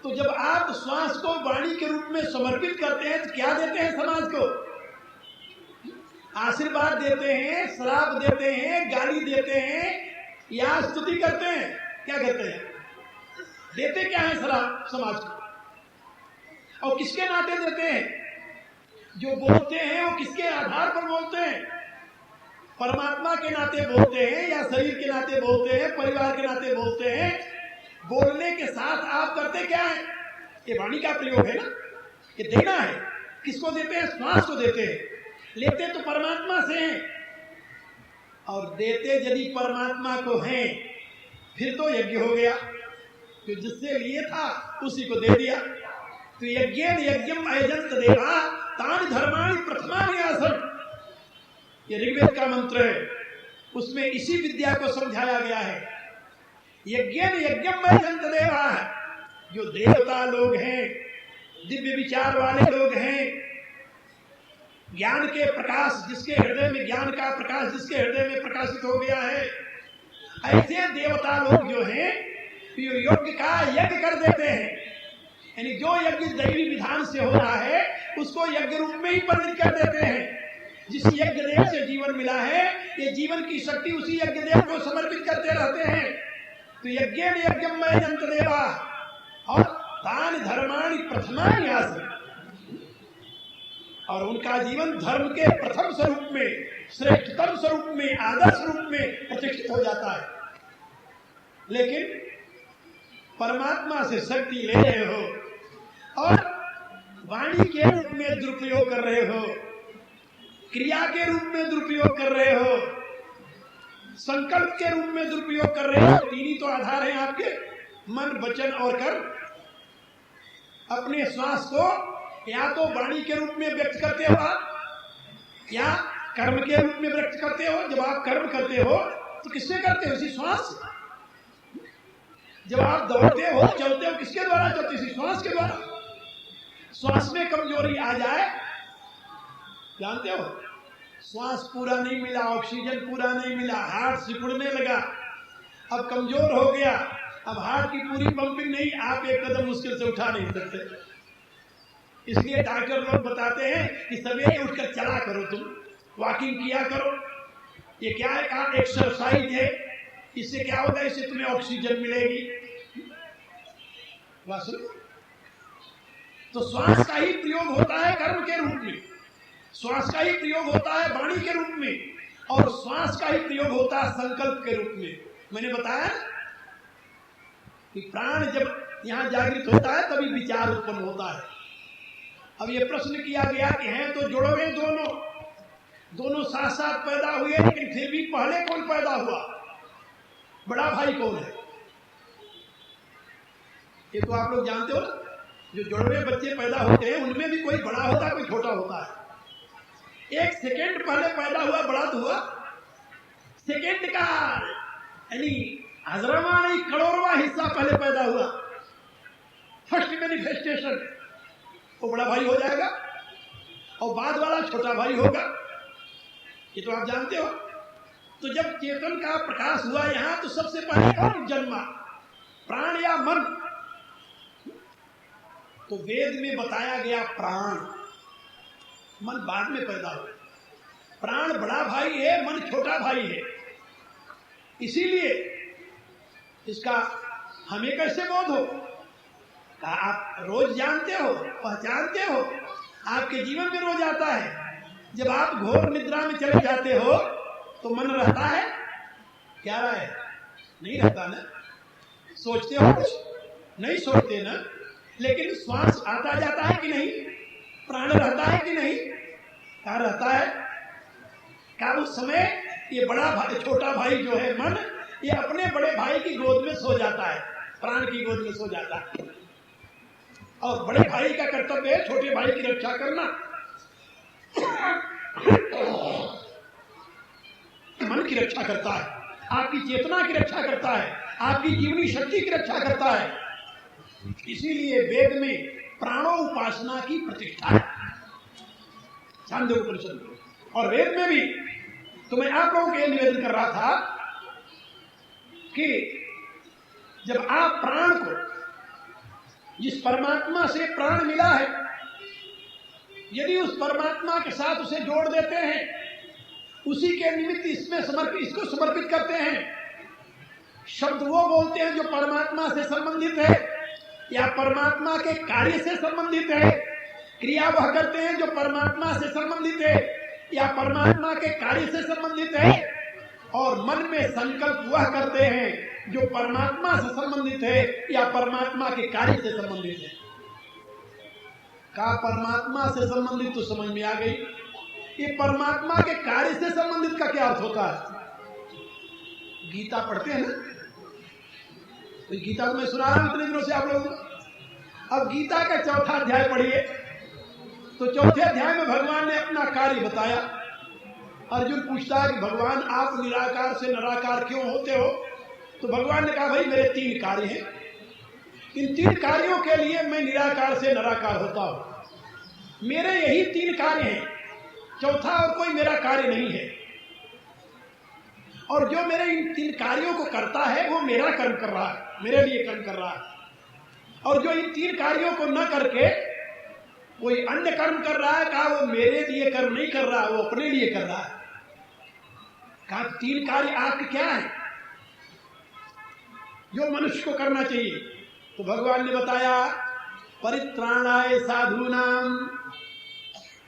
तो जब आप श्वास को वाणी के रूप में समर्पित करते हैं तो क्या देते हैं समाज को? आशीर्वाद देते हैं, श्राप देते हैं, गाली देते हैं या स्तुति करते हैं? क्या कहते हैं? देते क्या है श्राप समाज को? और किसके नाते देते हैं? जो बोलते हैं वो किसके आधार पर बोलते हैं? परमात्मा के नाते बोलते हैं या शरीर के नाते बोलते हैं, परिवार के नाते बोलते हैं? बोलने के साथ आप करते क्या है? ये वाणी का प्रयोग है ना, ये देना है। किसको देते हैं? श्वास को देते हैं। लेते तो परमात्मा से हैं, और देते यदि परमात्मा को हैं, फिर तो यज्ञ हो गया। तो जिससे लिए था उसी को दे दिया। तो यज्ञेन यज्ञम अयजंत देवा तानि धर्माणि प्रथमानि आसन्, ये ऋग्वेद का मंत्र है, उसमें इसी विद्या को समझाया गया है। यज्ञेन यज्ञम अयजंत देवा, जो देवता लोग हैं, दिव्य विचार वाले लोग हैं, ज्ञान के प्रकाश जिसके हृदय में, ज्ञान का प्रकाश जिसके हृदय में प्रकाशित हो गया है, ऐसे देवता लोग जो हैं यज्ञ का यज्ञ कर देते हैं। यानी जो यज्ञ दैवी विधान से हो रहा है उसको यज्ञ रूप में ही परिणत कर देते हैं। जिस यज्ञ देव से जीवन मिला है, ये जीवन की शक्ति उसी यज्ञ देव को समर्पित करते रहते हैं। तो यज्ञेन यज्ञम अयजंत देवा, और तानि धर्माणि प्रथमानि आसन्, और उनका जीवन धर्म के प्रथम स्वरूप में, श्रेष्ठतम स्वरूप में, आदर्श रूप में प्रतिष्ठित हो जाता है। लेकिन परमात्मा से शक्ति ले रहे हो और वाणी के रूप में दुरुपयोग कर रहे हो, क्रिया के रूप में दुरुपयोग कर रहे हो, संकल्प के रूप में दुरुपयोग कर रहे हो। तीन ही तो आधार हैं आपके, मन, वचन और कर्म। अपने श्वास को या तो वाणी के रूप में व्यक्त करते हो आप, या कर्म के रूप में व्यक्त करते हो। जब आप कर्म करते हो तो किससे करते हो? इसी श्वास से। जब आप दौड़ते हो, चलते हो, किसके द्वारा चलते? इसी श्वास के द्वारा। श्वास में कमजोरी आ जाए, जानते हो, श्वास पूरा नहीं मिला, ऑक्सीजन पूरा नहीं मिला, हार्ट सिकुड़ने लगा, अब कमजोर हो गया, अब हार्ट की पूरी पंपिंग नहीं, आप एक कदम मुश्किल से उठा नहीं सकते। इसलिए डॉक्टर लोग बताते हैं कि सवेरे उठकर चला करो, तुम वॉकिंग किया करो। ये क्या है? कहा एक्सरसाइज है। इससे क्या होगा? इससे तुम्हें ऑक्सीजन मिलेगी। तो श्वास का ही प्रयोग होता है कर्म के रूप में, श्वास का ही प्रयोग होता है वाणी के रूप में, और श्वास का ही प्रयोग होता है संकल्प के रूप में। मैंने बताया कि प्राण जब यहां जागृत होता है तभी विचार उत्पन्न होता है। अब ये प्रश्न किया गया कि हैं तो जुड़वे दोनों साथ साथ पैदा हुए, लेकिन फिर भी पहले कौन पैदा हुआ? बड़ा भाई कौन है? ये तो आप लोग जानते हो ना, जो जुड़वे बच्चे पैदा होते हैं उनमें भी कोई बड़ा होता है, कोई छोटा होता है। एक सेकेंड पहले पैदा हुआ, बड़ा तो हुआ। सेकेंड का यानी हजारवां नहीं, करोड़वां हिस्सा पहले पैदा हुआ, फर्स्ट मैनिफेस्टेशन, वो बड़ा भाई हो जाएगा, और बाद वाला छोटा भाई होगा। ये तो आप जानते हो। तो जब चेतन का प्रकाश हुआ यहां तो सबसे पहले कौन जन्मा? प्राण या मन? तो वेद में बताया गया प्राण, मन बाद में पैदा हुआ। प्राण बड़ा भाई है, मन छोटा भाई है। इसीलिए इसका हमें कैसे बोध हो? आप रोज जानते हो, पहचानते हो, आपके जीवन में रोज आता है। जब आप घोर निद्रा में चले जाते हो तो मन रहता है? क्या रहा है? नहीं रहता ना। सोचते हो कुछ? नहीं सोचते ना। लेकिन श्वास आता जाता है कि नहीं? प्राण रहता है कि नहीं? क्या रहता है? क्या उस समय ये बड़ा भाई, छोटा भाई जो है मन, ये अपने बड़े भाई की गोद में सो जाता है, प्राण की गोद में सो जाता है। और बड़े भाई का कर्तव्य है छोटे भाई की रक्षा करना। मन की रक्षा करता है, आपकी चेतना की रक्षा करता है, आपकी जीवनी शक्ति की रक्षा करता है। इसीलिए वेद में प्राणो उपासना की प्रतिष्ठा है, छांदोग्य उपनिषद में। और वेद में भी तो मैं आप लोगों के निवेदन कर रहा था कि जब आप प्राण को, जिस परमात्मा से प्राण मिला है, यदि उस परमात्मा के साथ उसे जोड़ देते हैं, उसी के निमित्त इसको समर्पित करते हैं, शब्द वो बोलते हैं जो परमात्मा से संबंधित है या परमात्मा के कार्य से संबंधित है, क्रिया वह करते हैं जो परमात्मा से संबंधित है या परमात्मा के कार्य से संबंधित है, और मन में संकल्प वह करते हैं जो परमात्मा से संबंधित है या परमात्मा के कार्य से संबंधित है। का परमात्मा से संबंधित तो समझ में आ गई। ये परमात्मा के कार्य से संबंधित का क्या अर्थ होता है? गीता पढ़ते हैं ना, तो गीता को मैं सुना रहा हूं इतने दिनों से आप लोगों को। अब गीता का चौथा अध्याय पढ़िए, तो चौथे अध्याय में भगवान ने अपना कार्य बताया। अर्जुन पूछता है कि भगवान आप निराकार से निराकार क्यों होते हो? तो भगवान ने कहा भाई मेरे 3 कार्य हैं, इन 3 कार्यों के लिए मैं निराकार से निराकार होता हूं। मेरे यही 3 कार्य हैं, चौथा और कोई मेरा कार्य नहीं है। और जो मेरे इन 3 कार्यों को करता है वो मेरा कर्म कर रहा है, मेरे लिए कर्म कर रहा है। और जो इन 3 कार्यों को न करके कोई अन्य कर्म कर रहा है, कहा वो मेरे लिए कर्म नहीं कर रहा, वो अपने लिए कर रहा है। कहा 3 कार्य आपके क्या है जो मनुष्य को करना चाहिए? तो भगवान ने बताया, परित्राणाय साधूनाम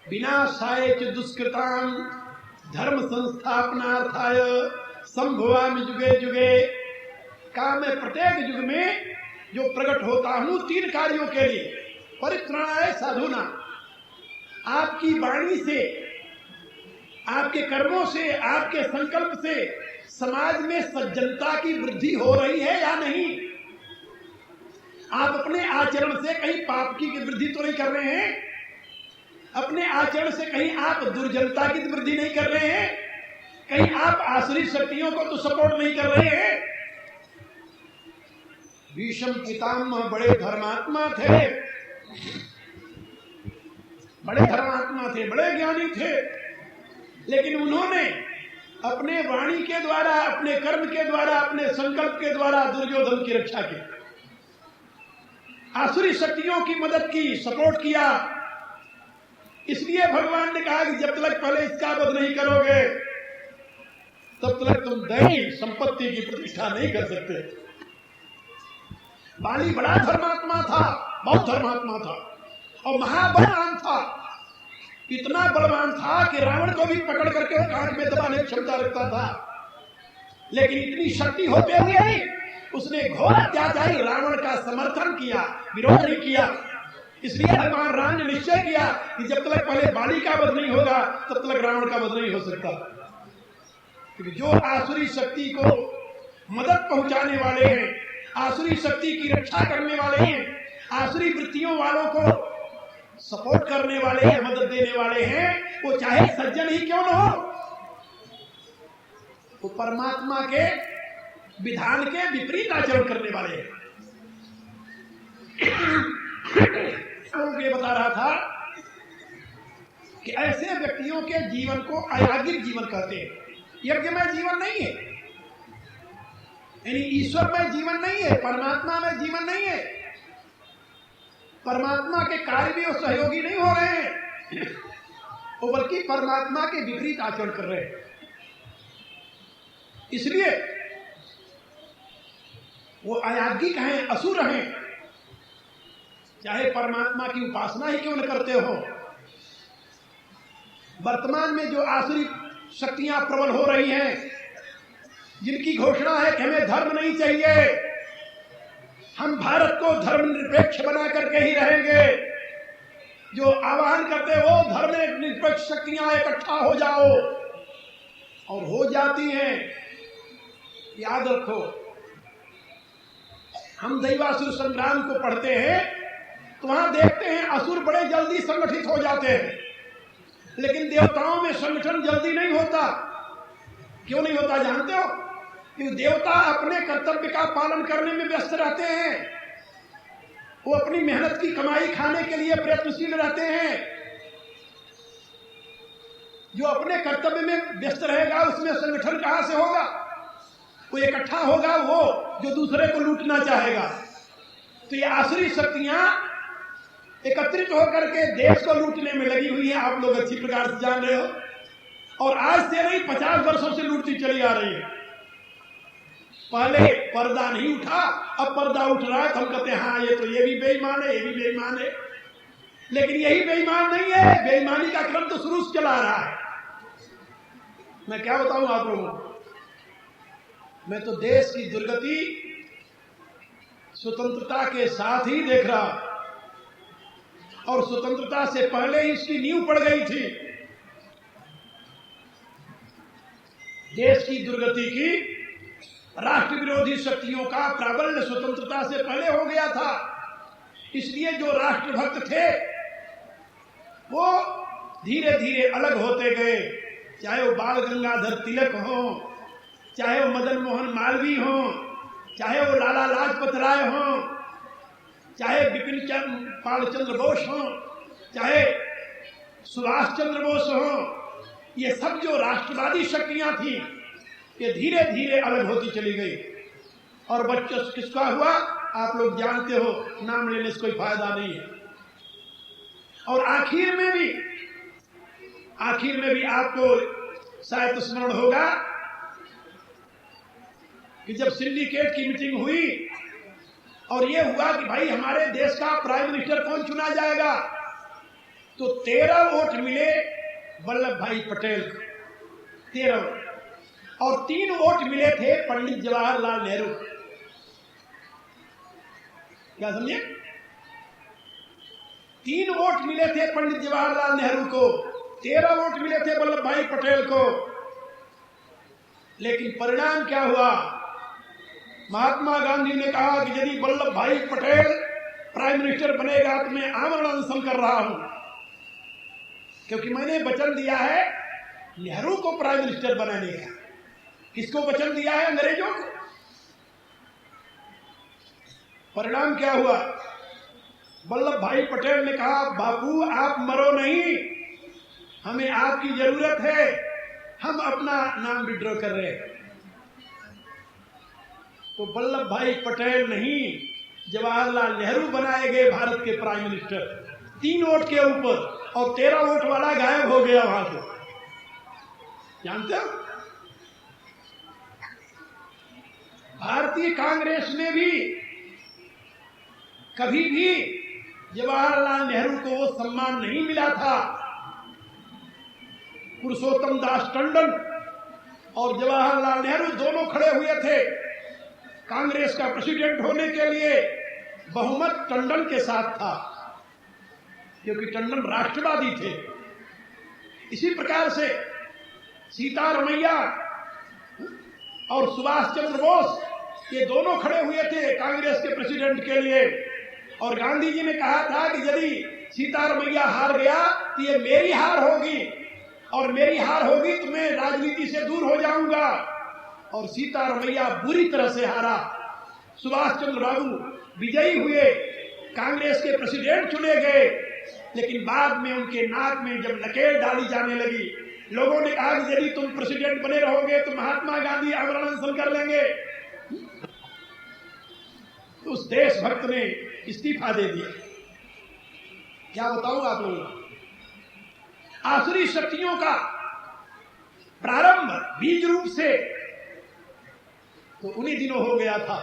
विनाशाय च दुष्कृताम धर्म संस्थापनार्थाय संभवामि जुगे जुगे। कहा मैं प्रत्येक युग में जो प्रकट होता हूं 3 कार्यों के लिए। परित्राणाय साधूनाम, आपकी वाणी से, आपके कर्मों से, आपके संकल्प से समाज में सज्जनता की वृद्धि हो रही है या नहीं? आप अपने आचरण से कहीं पाप की वृद्धि तो नहीं कर रहे हैं? अपने आचरण से कहीं आप दुर्जनता की वृद्धि नहीं कर रहे हैं? कहीं आप आसुरी शक्तियों को तो सपोर्ट नहीं कर रहे हैं? भीष्म पितामह बड़े धर्मात्मा थे, बड़े धर्मात्मा थे, बड़े ज्ञानी थे, लेकिन उन्होंने अपने वाणी के द्वारा, अपने कर्म के द्वारा, अपने संकल्प के द्वारा दुर्योधन की रक्षा की, आसुरी शक्तियों की मदद की, सपोर्ट किया। इसलिए भगवान ने कहा कि जब तक पहले इसका वध नहीं करोगे तब तक तुम दैनिक संपत्ति की प्रतिष्ठा नहीं कर सकते। बाली बड़ा धर्मात्मा था, बहुत धर्मात्मा था और महाबलवान था। इतना बलवान था कि रावण को भी पकड़ करके कान में दबाने की क्षमता रखता था। लेकिन इतनी शक्ति होते हुए उसने घोर अत्याचारी रावण का समर्थन किया, विरोध नहीं किया। इसलिए भगवान राम ने निश्चय किया कि जब तक पहले बाली का वध नहीं होगा तब तक रावण का वध नहीं हो सकता। क्योंकि जो आसुरी शक्ति को मदद पहुंचाने वाले हैं, आसुरी शक्ति की रक्षा करने वाले हैं, आसुरी वृत्तियों वालों को सपोर्ट करने वाले हैं, मदद देने वाले हैं, वो चाहे सज्जन ही क्यों न हो, वो परमात्मा के विधान के विपरीत आचरण करने वाले हैं। ये बता रहा था कि ऐसे व्यक्तियों के जीवन को अयाज्ञिक जीवन कहते हैं। यज्ञमय जीवन नहीं है, यानी ईश्वर में जीवन नहीं है, परमात्मा में जीवन नहीं है। परमात्मा के कार्य भी वो सहयोगी नहीं हो रहे हैं, वो बल्कि परमात्मा के विपरीत आचरण कर रहे हैं। इसलिए वो अयाज्ञिक हैं, असुर हैं, चाहे परमात्मा की उपासना ही क्यों न करते हो। वर्तमान में जो आसुरी शक्तियां प्रबल हो रही हैं, जिनकी घोषणा है कि हमें धर्म नहीं चाहिए, हम भारत को धर्मनिरपेक्ष बना करके ही रहेंगे, जो आह्वान करते हो धर्मनिरपेक्ष शक्तियां इकट्ठा हो जाओ, और हो जाती हैं। याद रखो, हम दैवासुर संग्राम को पढ़ते हैं तो वहां देखते हैं असुर बड़े जल्दी संगठित हो जाते हैं, लेकिन देवताओं में संगठन जल्दी नहीं होता। क्यों नहीं होता जानते हो? क्योंकि देवता अपने कर्तव्य का पालन करने में व्यस्त रहते हैं, वो अपनी मेहनत की कमाई खाने के लिए प्रयत्नशील रहते हैं। जो अपने कर्तव्य में व्यस्त रहेगा उसमें संगठन कहां से होगा? वो इकट्ठा होगा वो जो दूसरे को लूटना चाहेगा। तो ये आसुरी शक्तियां एकत्रित होकर के देश को लूटने में लगी हुई है, आप लोग अच्छी प्रकार से जान रहे हो, और आज से नहीं 50 वर्षों से लूटती चली आ रही है। पहले पर्दा नहीं उठा, अब पर्दा उठ रहा है तो हम कहते हैं हाँ ये भी बेईमान है, ये भी बेईमान है, लेकिन यही बेईमान नहीं है, बेईमानी का क्रम तो शुरू से चला रहा है। मैं क्या बताऊं आप लोगों को, मैं तो देश की दुर्गति स्वतंत्रता के साथ ही देख रहा, और स्वतंत्रता से पहले ही इसकी नींव पड़ गई थी। देश की दुर्गति की राष्ट्र विरोधी शक्तियों का प्राबल्य स्वतंत्रता से पहले हो गया था। इसलिए जो राष्ट्रभक्त थे वो धीरे धीरे अलग होते गए, चाहे वो बाल गंगाधर तिलक हो, चाहे वो मदन मोहन मालवीय हो, चाहे वो लाला लाजपत राय हो, चाहे बिपिन पाल चंद्र बोस हो, चाहे सुभाष चंद्र बोस हो, ये सब जो राष्ट्रवादी शक्तियां थी ये धीरे धीरे अलग होती चली गई। और बच्चों किसका हुआ आप लोग जानते हो, नाम लेने से कोई फायदा नहीं है। और आखिर में भी आपको शायद स्मरण होगा कि जब सिंडिकेट की मीटिंग हुई और ये हुआ कि भाई हमारे देश का प्राइम मिनिस्टर कौन चुना जाएगा, तो 13 वोट मिले वल्लभ भाई पटेल को, 13, और 3 वोट मिले थे पंडित जवाहरलाल नेहरू। क्या समझे? 3 वोट मिले थे पंडित जवाहरलाल नेहरू को, 13 वोट मिले थे वल्लभ भाई पटेल को। लेकिन परिणाम क्या हुआ? महात्मा गांधी ने कहा कि यदि वल्लभ भाई पटेल प्राइम मिनिस्टर बनेगा तो मैं आमरण अनशन कर रहा हूं, क्योंकि मैंने वचन दिया है नेहरू को प्राइम मिनिस्टर बनाने का। किसको वचन दिया है? अंग्रेजों को। परिणाम क्या हुआ? वल्लभ भाई पटेल ने कहा बापू आप मरो नहीं, हमें आपकी जरूरत है, हम अपना नाम विड्रॉ कर रहे हैं। तो वल्लभ भाई पटेल नहीं, जवाहरलाल नेहरू बनाए गए भारत के प्राइम मिनिस्टर, 3 वोट के ऊपर, और 13 वोट वाला गायब हो गया वहां से। जानते हो भारतीय कांग्रेस में भी कभी भी जवाहरलाल नेहरू को वो सम्मान नहीं मिला था। पुरुषोत्तम दास टंडन और जवाहरलाल नेहरू दोनों खड़े हुए थे कांग्रेस का प्रेसिडेंट होने के लिए। बहुमत टंडन के साथ था क्योंकि टंडन राष्ट्रवादी थे। इसी प्रकार से सीतारमैया और सुभाष चंद्र बोस ये दोनों खड़े हुए थे कांग्रेस के प्रेसिडेंट के लिए, और गांधी जी ने कहा था कि यदि सीतारमैया हार गया तो ये मेरी हार होगी, और मेरी हार होगी तो मैं राजनीति से दूर हो जाऊंगा। और सीतारमैया बुरी तरह से हारा। सुभाष चंद्र बाबू विजयी हुए, कांग्रेस के प्रेसिडेंट चुने गए, लेकिन बाद में उनके नाक में जब नकेल डाली जाने लगी लोगों ने कहा कि यदि तुम प्रेसिडेंट बने रहोगे तो महात्मा गांधी आमरण अनशन कर लेंगे। तो उस देशभक्त ने इस्तीफा दे दिया। क्या बताऊं आप लोगों को, आसुरी शक्तियों का प्रारंभ बीज रूप से तो उन्हीं दिनों हो गया था।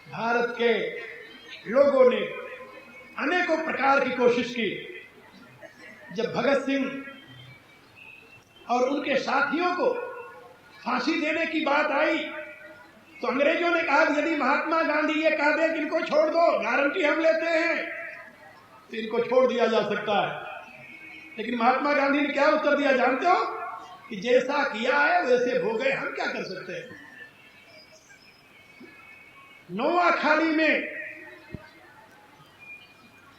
भारत के लोगों ने अनेकों प्रकार की कोशिश की। जब भगत सिंह और उनके साथियों को फांसी देने की बात आई तो अंग्रेजों ने कहा यदि महात्मा गांधी ये कह दे कि इनको छोड़ दो, गारंटी हम लेते हैं, तो इनको छोड़ दिया जा सकता है। लेकिन महात्मा गांधी ने क्या उत्तर दिया जानते हो? कि जैसा किया है वैसे भोगे, हम क्या कर सकते हैं। नोआखाली में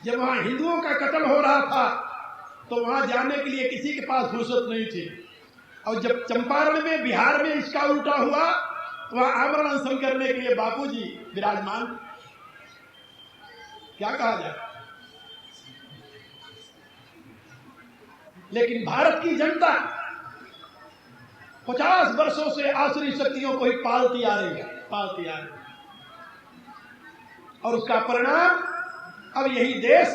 जब वहां हिंदुओं का कत्ल हो रहा था तो वहां जाने के लिए किसी के पास फुर्सत नहीं थी। और जब चंपारण में, बिहार में इसका उल्टा हुआ तो वहां आमरण अनशन करने के लिए बापूजी विराजमान। क्या कहा जाए। लेकिन भारत की जनता 50 वर्षों से आसुरी शक्तियों को ही पालती आ रही है। और उसका परिणाम अब यही देश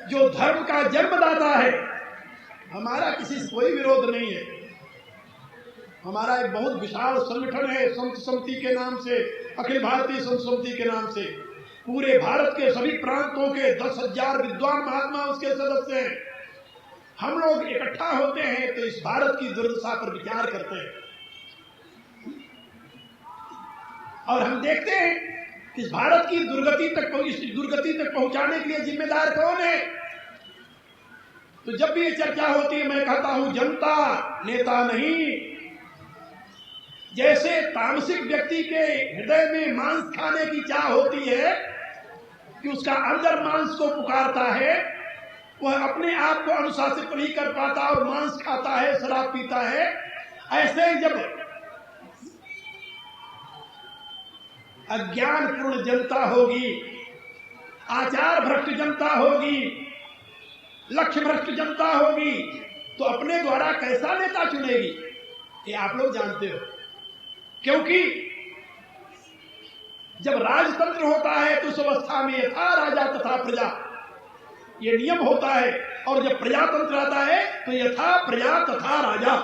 जो धर्म का जन्मदाता है, हमारा किसी से कोई विरोध नहीं है। हमारा एक बहुत विशाल संगठन है संत समिति के नाम से, अखिल भारतीय संत समिति के नाम से। पूरे भारत के सभी प्रांतों के 10,000 विद्वान महात्मा उसके सदस्य हैं। हम लोग इकट्ठा होते हैं तो इस भारत की दुर्दशा पर विचार करते हैं और हम देखते हैं कि इस भारत की दुर्गति तक पहुंचाने के लिए जिम्मेदार कौन है। तो जब भी ये चर्चा होती है मैं कहता हूं जनता, नेता नहीं। जैसे तामसिक व्यक्ति के हृदय में मांस खाने की चाह होती है कि उसका अंदर मांस को पुकारता है, वह अपने आप को अनुशासित नहीं कर पाता और मांस खाता है, शराब पीता है। ऐसे जब अज्ञानपूर्ण जनता होगी, आचार भ्रष्ट जनता होगी, लक्ष्य भ्रष्ट जनता होगी, तो अपने द्वारा कैसा नेता चुनेगी ये आप लोग जानते हो। क्योंकि जब राजतंत्र होता है तो उस अवस्था में यथा राजा तथा प्रजा, ये नियम होता है। और जब प्रजातंत्र आता है तो यथा प्रजा तथा राजा,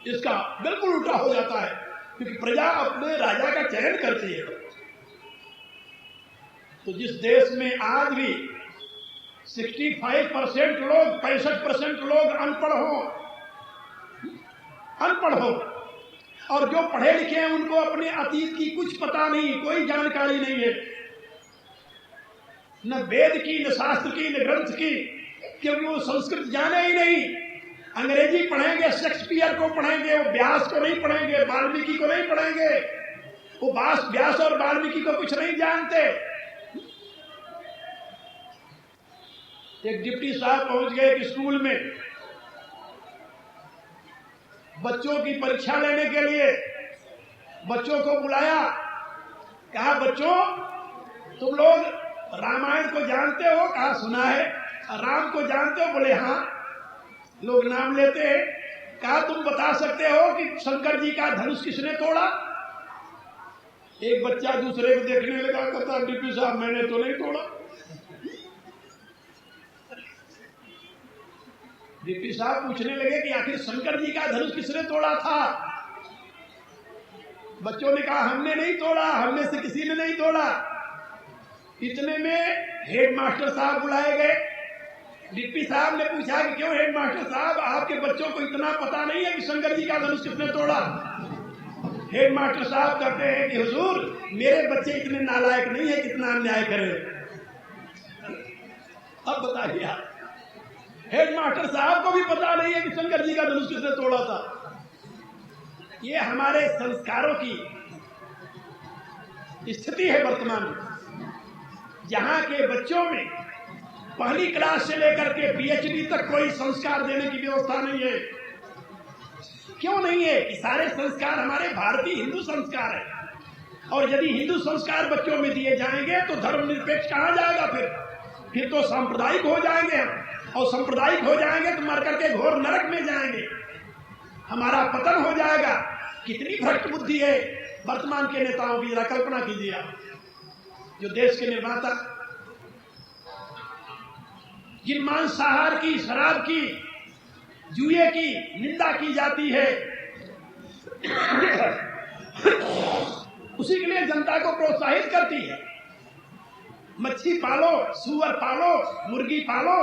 इसका बिल्कुल उल्टा हो जाता है, क्योंकि प्रजा अपने राजा का चयन करती है। तो जिस देश में आज भी 65% लोग, 65% लोग अनपढ़ हो और जो पढ़े लिखे हैं उनको अपने अतीत की कुछ पता नहीं, कोई जानकारी नहीं है, न वेद की, न शास्त्र की, न ग्रंथ की, क्योंकि वो संस्कृत जाने ही नहीं। अंग्रेजी पढ़ेंगे, शेक्सपियर को पढ़ेंगे, वो व्यास को नहीं पढ़ेंगे, वाल्मीकि को नहीं पढ़ेंगे। वो व्यास और वाल्मीकि को कुछ नहीं जानते। एक डिप्टी साहब पहुंच गए एक स्कूल में बच्चों की परीक्षा लेने के लिए। बच्चों को बुलाया, कहा बच्चों तुम लोग रामायण को जानते हो? कहा सुना है। राम को जानते हो? बोले हाँ। लोग नाम लेते हैं। कहा तुम बता सकते हो कि शंकर जी का धनुष किसने तोड़ा? एक बच्चा दूसरे को देखने लगा, कहता डिप्टी साहब मैंने तो नहीं तोड़ा। डिप्टी साहब पूछने लगे कि आखिर शंकर जी का धनुष किसने तोड़ा था? बच्चों ने कहा हमने नहीं तोड़ा, हमने से किसी ने नहीं तोड़ा। इतने में हेडमास्टर साहब बुलाए गए। डिप्टी साहब ने पूछा कि क्यों हेडमास्टर साहब, आपके बच्चों को इतना पता नहीं है कि शंकर जी का धनुष किसने तोड़ा? हेडमास्टर साहब कहते हैं कि हुजूर मेरे बच्चे इतने नालायक नहीं है कितना अन्याय करें। अब बताइए आप, हेडमास्टर साहब को भी पता नहीं है कि शंकर जी का धनुष किसने तोड़ा था। ये हमारे संस्कारों की स्थिति है वर्तमान में, जहां के बच्चों में पहली क्लास से लेकर के पीएचडी तक कोई संस्कार देने की व्यवस्था नहीं है। क्यों नहीं है? कि सारे संस्कार हमारे भारतीय हिंदू संस्कार है। और यदि हिंदू संस्कार बच्चों में दिए जाएंगे तो धर्मनिरपेक्ष कहां जाएगा? फिर तो सांप्रदायिक हो जाएंगे हम। और सांप्रदायिक हो जाएंगे तो मर करके घोर नरक में जाएंगे, हमारा पतन हो जाएगा। कितनी भ्रष्ट बुद्धि है वर्तमान के नेताओं की, जरा कल्पना कीजिए आप। जो देश के निर्माता, जिन मांसाहार की, शराब की, जुए की निंदा की जाती है, उसी के लिए जनता को प्रोत्साहित करती है। मच्छी पालो, सुअर पालो, मुर्गी पालो,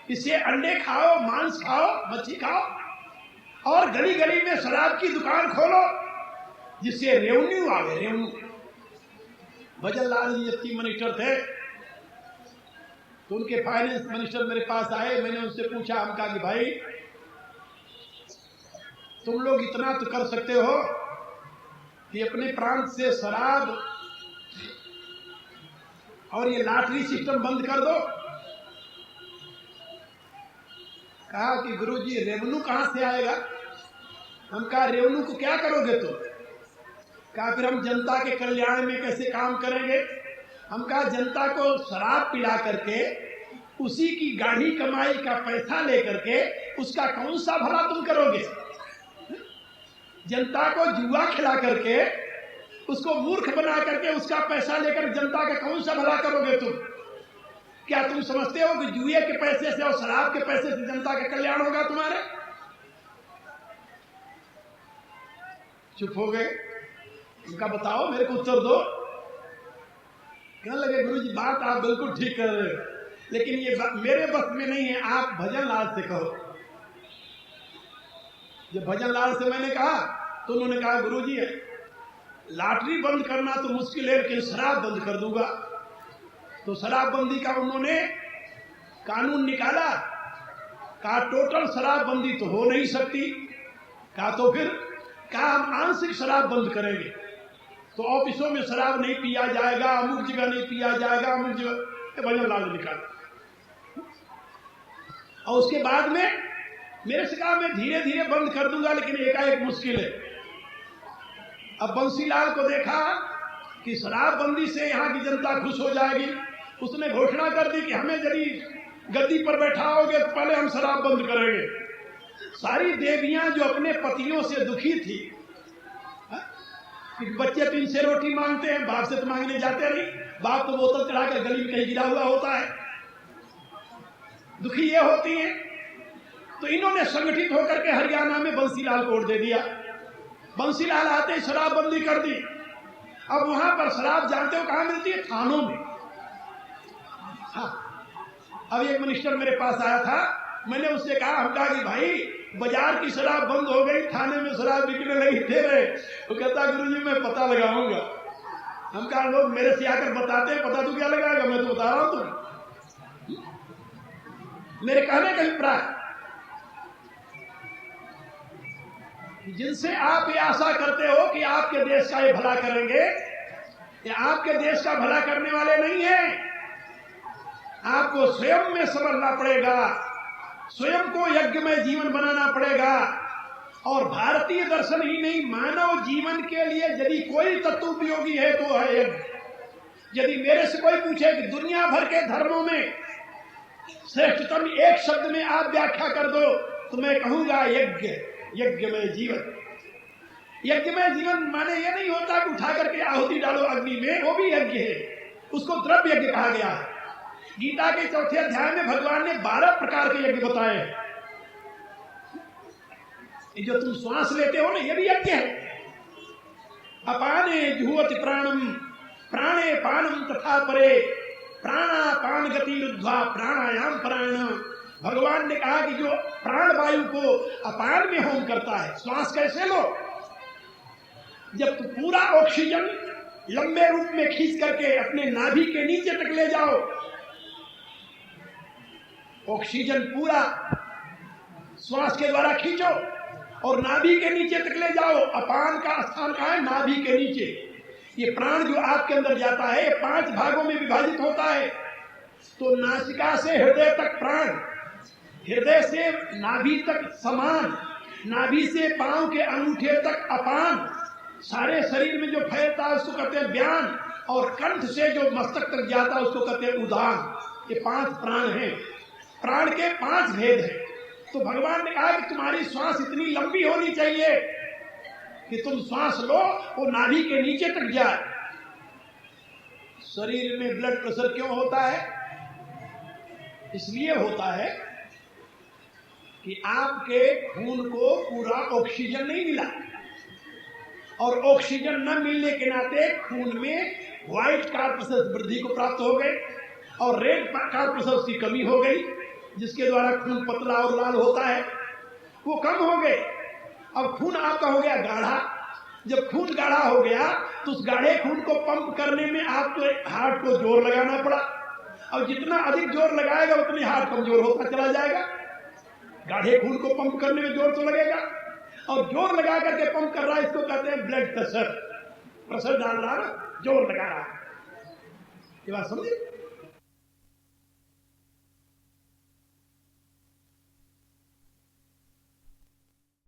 इससे अंडे खाओ, मांस खाओ, मच्छी खाओ, और गली गली में शराब की दुकान खोलो जिससे रेवेन्यू आवे, रेवेन्यू। भजन लाल जी जब चीफ मिनिस्टर थे तो उनके फाइनेंस मिनिस्टर मेरे पास आए, मैंने उनसे पूछा, हम कहा कि भाई तुम लोग इतना तो कर सकते हो कि अपने प्रांत से शराब और ये लॉटरी सिस्टम बंद कर दो। कहा कि गुरुजी रेवेन्यू कहां से आएगा? हम कहा रेवेन्यू को क्या करोगे तुम? कहा फिर हम जनता के कल्याण में कैसे काम करेंगे? हम कहा जनता को शराब पिला करके उसी की गाढ़ी कमाई का पैसा लेकर के उसका कौन सा भला तुम करोगे? जनता को जुआ खिला करके उसको मूर्ख बना करके उसका पैसा लेकर जनता का कौन सा भला करोगे तुम? क्या तुम समझते हो कि जुए के पैसे से और शराब के पैसे से जनता का कल्याण होगा तुम्हारे? चुप हो गए। उनका बताओ, मेरे को उत्तर दो। कहने लगे गुरुजी बात आप बिल्कुल ठीक कर रहे हो, लेकिन ये मेरे बस में नहीं है, आप भजन लाल से कहो। जब भजन लाल से मैंने कहा तो उन्होंने कहा गुरुजी लॉटरी बंद करना तो मुश्किल है, लेकिन शराब बंद कर दूंगा। तो शराबबंदी का उन्होंने कानून निकाला। कहा टोटल शराबबंदी तो हो नहीं सकती। कहा तो फिर? कहा हम आंशिक शराब बंद करेंगे। तो ऑफिसों में शराब नहीं पिया जाएगा, अमुक जगह नहीं पिया जाएगा, अमुक जगह। भजन लाल निकाला। और उसके बाद में मेरे से कहा मैं धीरे धीरे बंद कर दूंगा, लेकिन एकाएक मुश्किल है। अब बंसीलाल को देखा कि शराबबंदी से यहाँ की जनता खुश हो जाएगी, उसने घोषणा कर दी कि हमें यदि गद्दी पर बैठाओगे तो पहले हम शराब बंद करेंगे। सारी देवियां जो अपने पतियों से दुखी थी, कि बच्चे तो इनसे रोटी मांगते हैं, बाप से तो मांगने जाते नहीं, बाप तो बोतल चढ़ाकर गली में कहीं गिरा हुआ होता है, दुखी ये होती हैं। तो इन्होंने संगठित होकर के हरियाणा में बंसीलाल को वोट दे दिया। बंसीलाल आते शराबबंदी कर दी। अब वहां पर शराब जानते हो कहां मिलती है? थानों में। हाँ, अब एक मिनिस्टर मेरे पास आया था, मैंने उससे कहा, हम कहा कि भाई बाजार की शराब बंद हो गई, थाने में शराब बिकने लगी, दे रहे। वो कहता गुरुजी मैं पता लगाऊंगा। हम कहा लोग मेरे से आकर बताते हैं, पता तो क्या लगाएगा, मैं तो बता रहा हूं तुम। मेरे कहने का अभिप्राय जिनसे आप ये आशा करते हो कि आपके देश का ये भला करेंगे, ये आपके देश का भला करने वाले नहीं है। आपको स्वयं में समझना पड़ेगा, स्वयं को यज्ञ में जीवन बनाना पड़ेगा। और भारतीय दर्शन ही नहीं, मानव जीवन के लिए यदि कोई तत्व उपयोगी है तो है यज्ञ। यदि मेरे से कोई पूछे कि दुनिया भर के धर्मों में श्रेष्ठतम एक शब्द में आप व्याख्या कर दो, तो मैं कहूंगा यज्ञ। यज्ञ में जीवन। यज्ञ में जीवन माने ये नहीं होता कि उठा करके आहुति डालो अग्नि में, वो भी यज्ञ है, उसको द्रव्य यज्ञ कहा गया है। गीता के 4थे अध्याय में भगवान ने 12 प्रकार के यज्ञ बताए हैं। जो तुम श्वास लेते हो ना, ये भी यज्ञ है। अपाने जुहोति प्राणम प्राणे पानम तथा परे प्राणापान गति रुद्ध्वा प्राणायाम प्राण। भगवान ने कहा कि जो प्राण वायु को अपान में होम करता है, श्वास कैसे लो? जब तुम पूरा ऑक्सीजन लंबे रूप में खींच करके अपने नाभि के नीचे तक ले जाओ, ऑक्सीजन पूरा श्वास के द्वारा खींचो और नाभि के नीचे तक ले जाओ। अपान का स्थान कहाँ है? नाभि के नीचे। ये प्राण जो आपके अंदर जाता है 5 भागों में विभाजित होता है। तो नासिका से हृदय तक प्राण, हृदय से नाभि तक समान, नाभि से पांव के अंगूठे तक अपान, सारे शरीर में जो फैलता है उसको कहते हैं व्यान, और कंठ से जो मस्तक तक जाता है उसको कहते हैं उदान। ये 5 प्राण हैं। प्राण के 5 भेद हैं। तो भगवान ने कहा कि तुम्हारी श्वास इतनी लंबी होनी चाहिए कि तुम श्वास लो वो नाभि के नीचे तक जाए। शरीर में ब्लड प्रेशर क्यों होता है? इसलिए होता है कि आपके खून को पूरा ऑक्सीजन नहीं मिला, और ऑक्सीजन न मिलने के नाते खून में व्हाइट कार्पसेल्स वृद्धि को प्राप्त हो गए और रेड कार्पसेल्स की कमी हो गई, जिसके द्वारा खून पतला और लाल होता है, वो कम हो गए। अब खून आपका हो गया गाढ़ा। जब खून गाढ़ा हो गया तो उस गाढ़े खून को पंप करने में आपको हार्ट को जोर लगाना पड़ा। अब जितना अधिक जोर लगाएगा उतनी हार्ट कमजोर होता चला जाएगा। गाढ़े खून को पंप करने में जोर तो लगेगा, और जोर लगा करके पंप कर रहा है, इसको कहते हैं ब्लड प्रेशर। प्रेशर डाल रहा है ना, जोर लगा रहा है। ये बात समझे?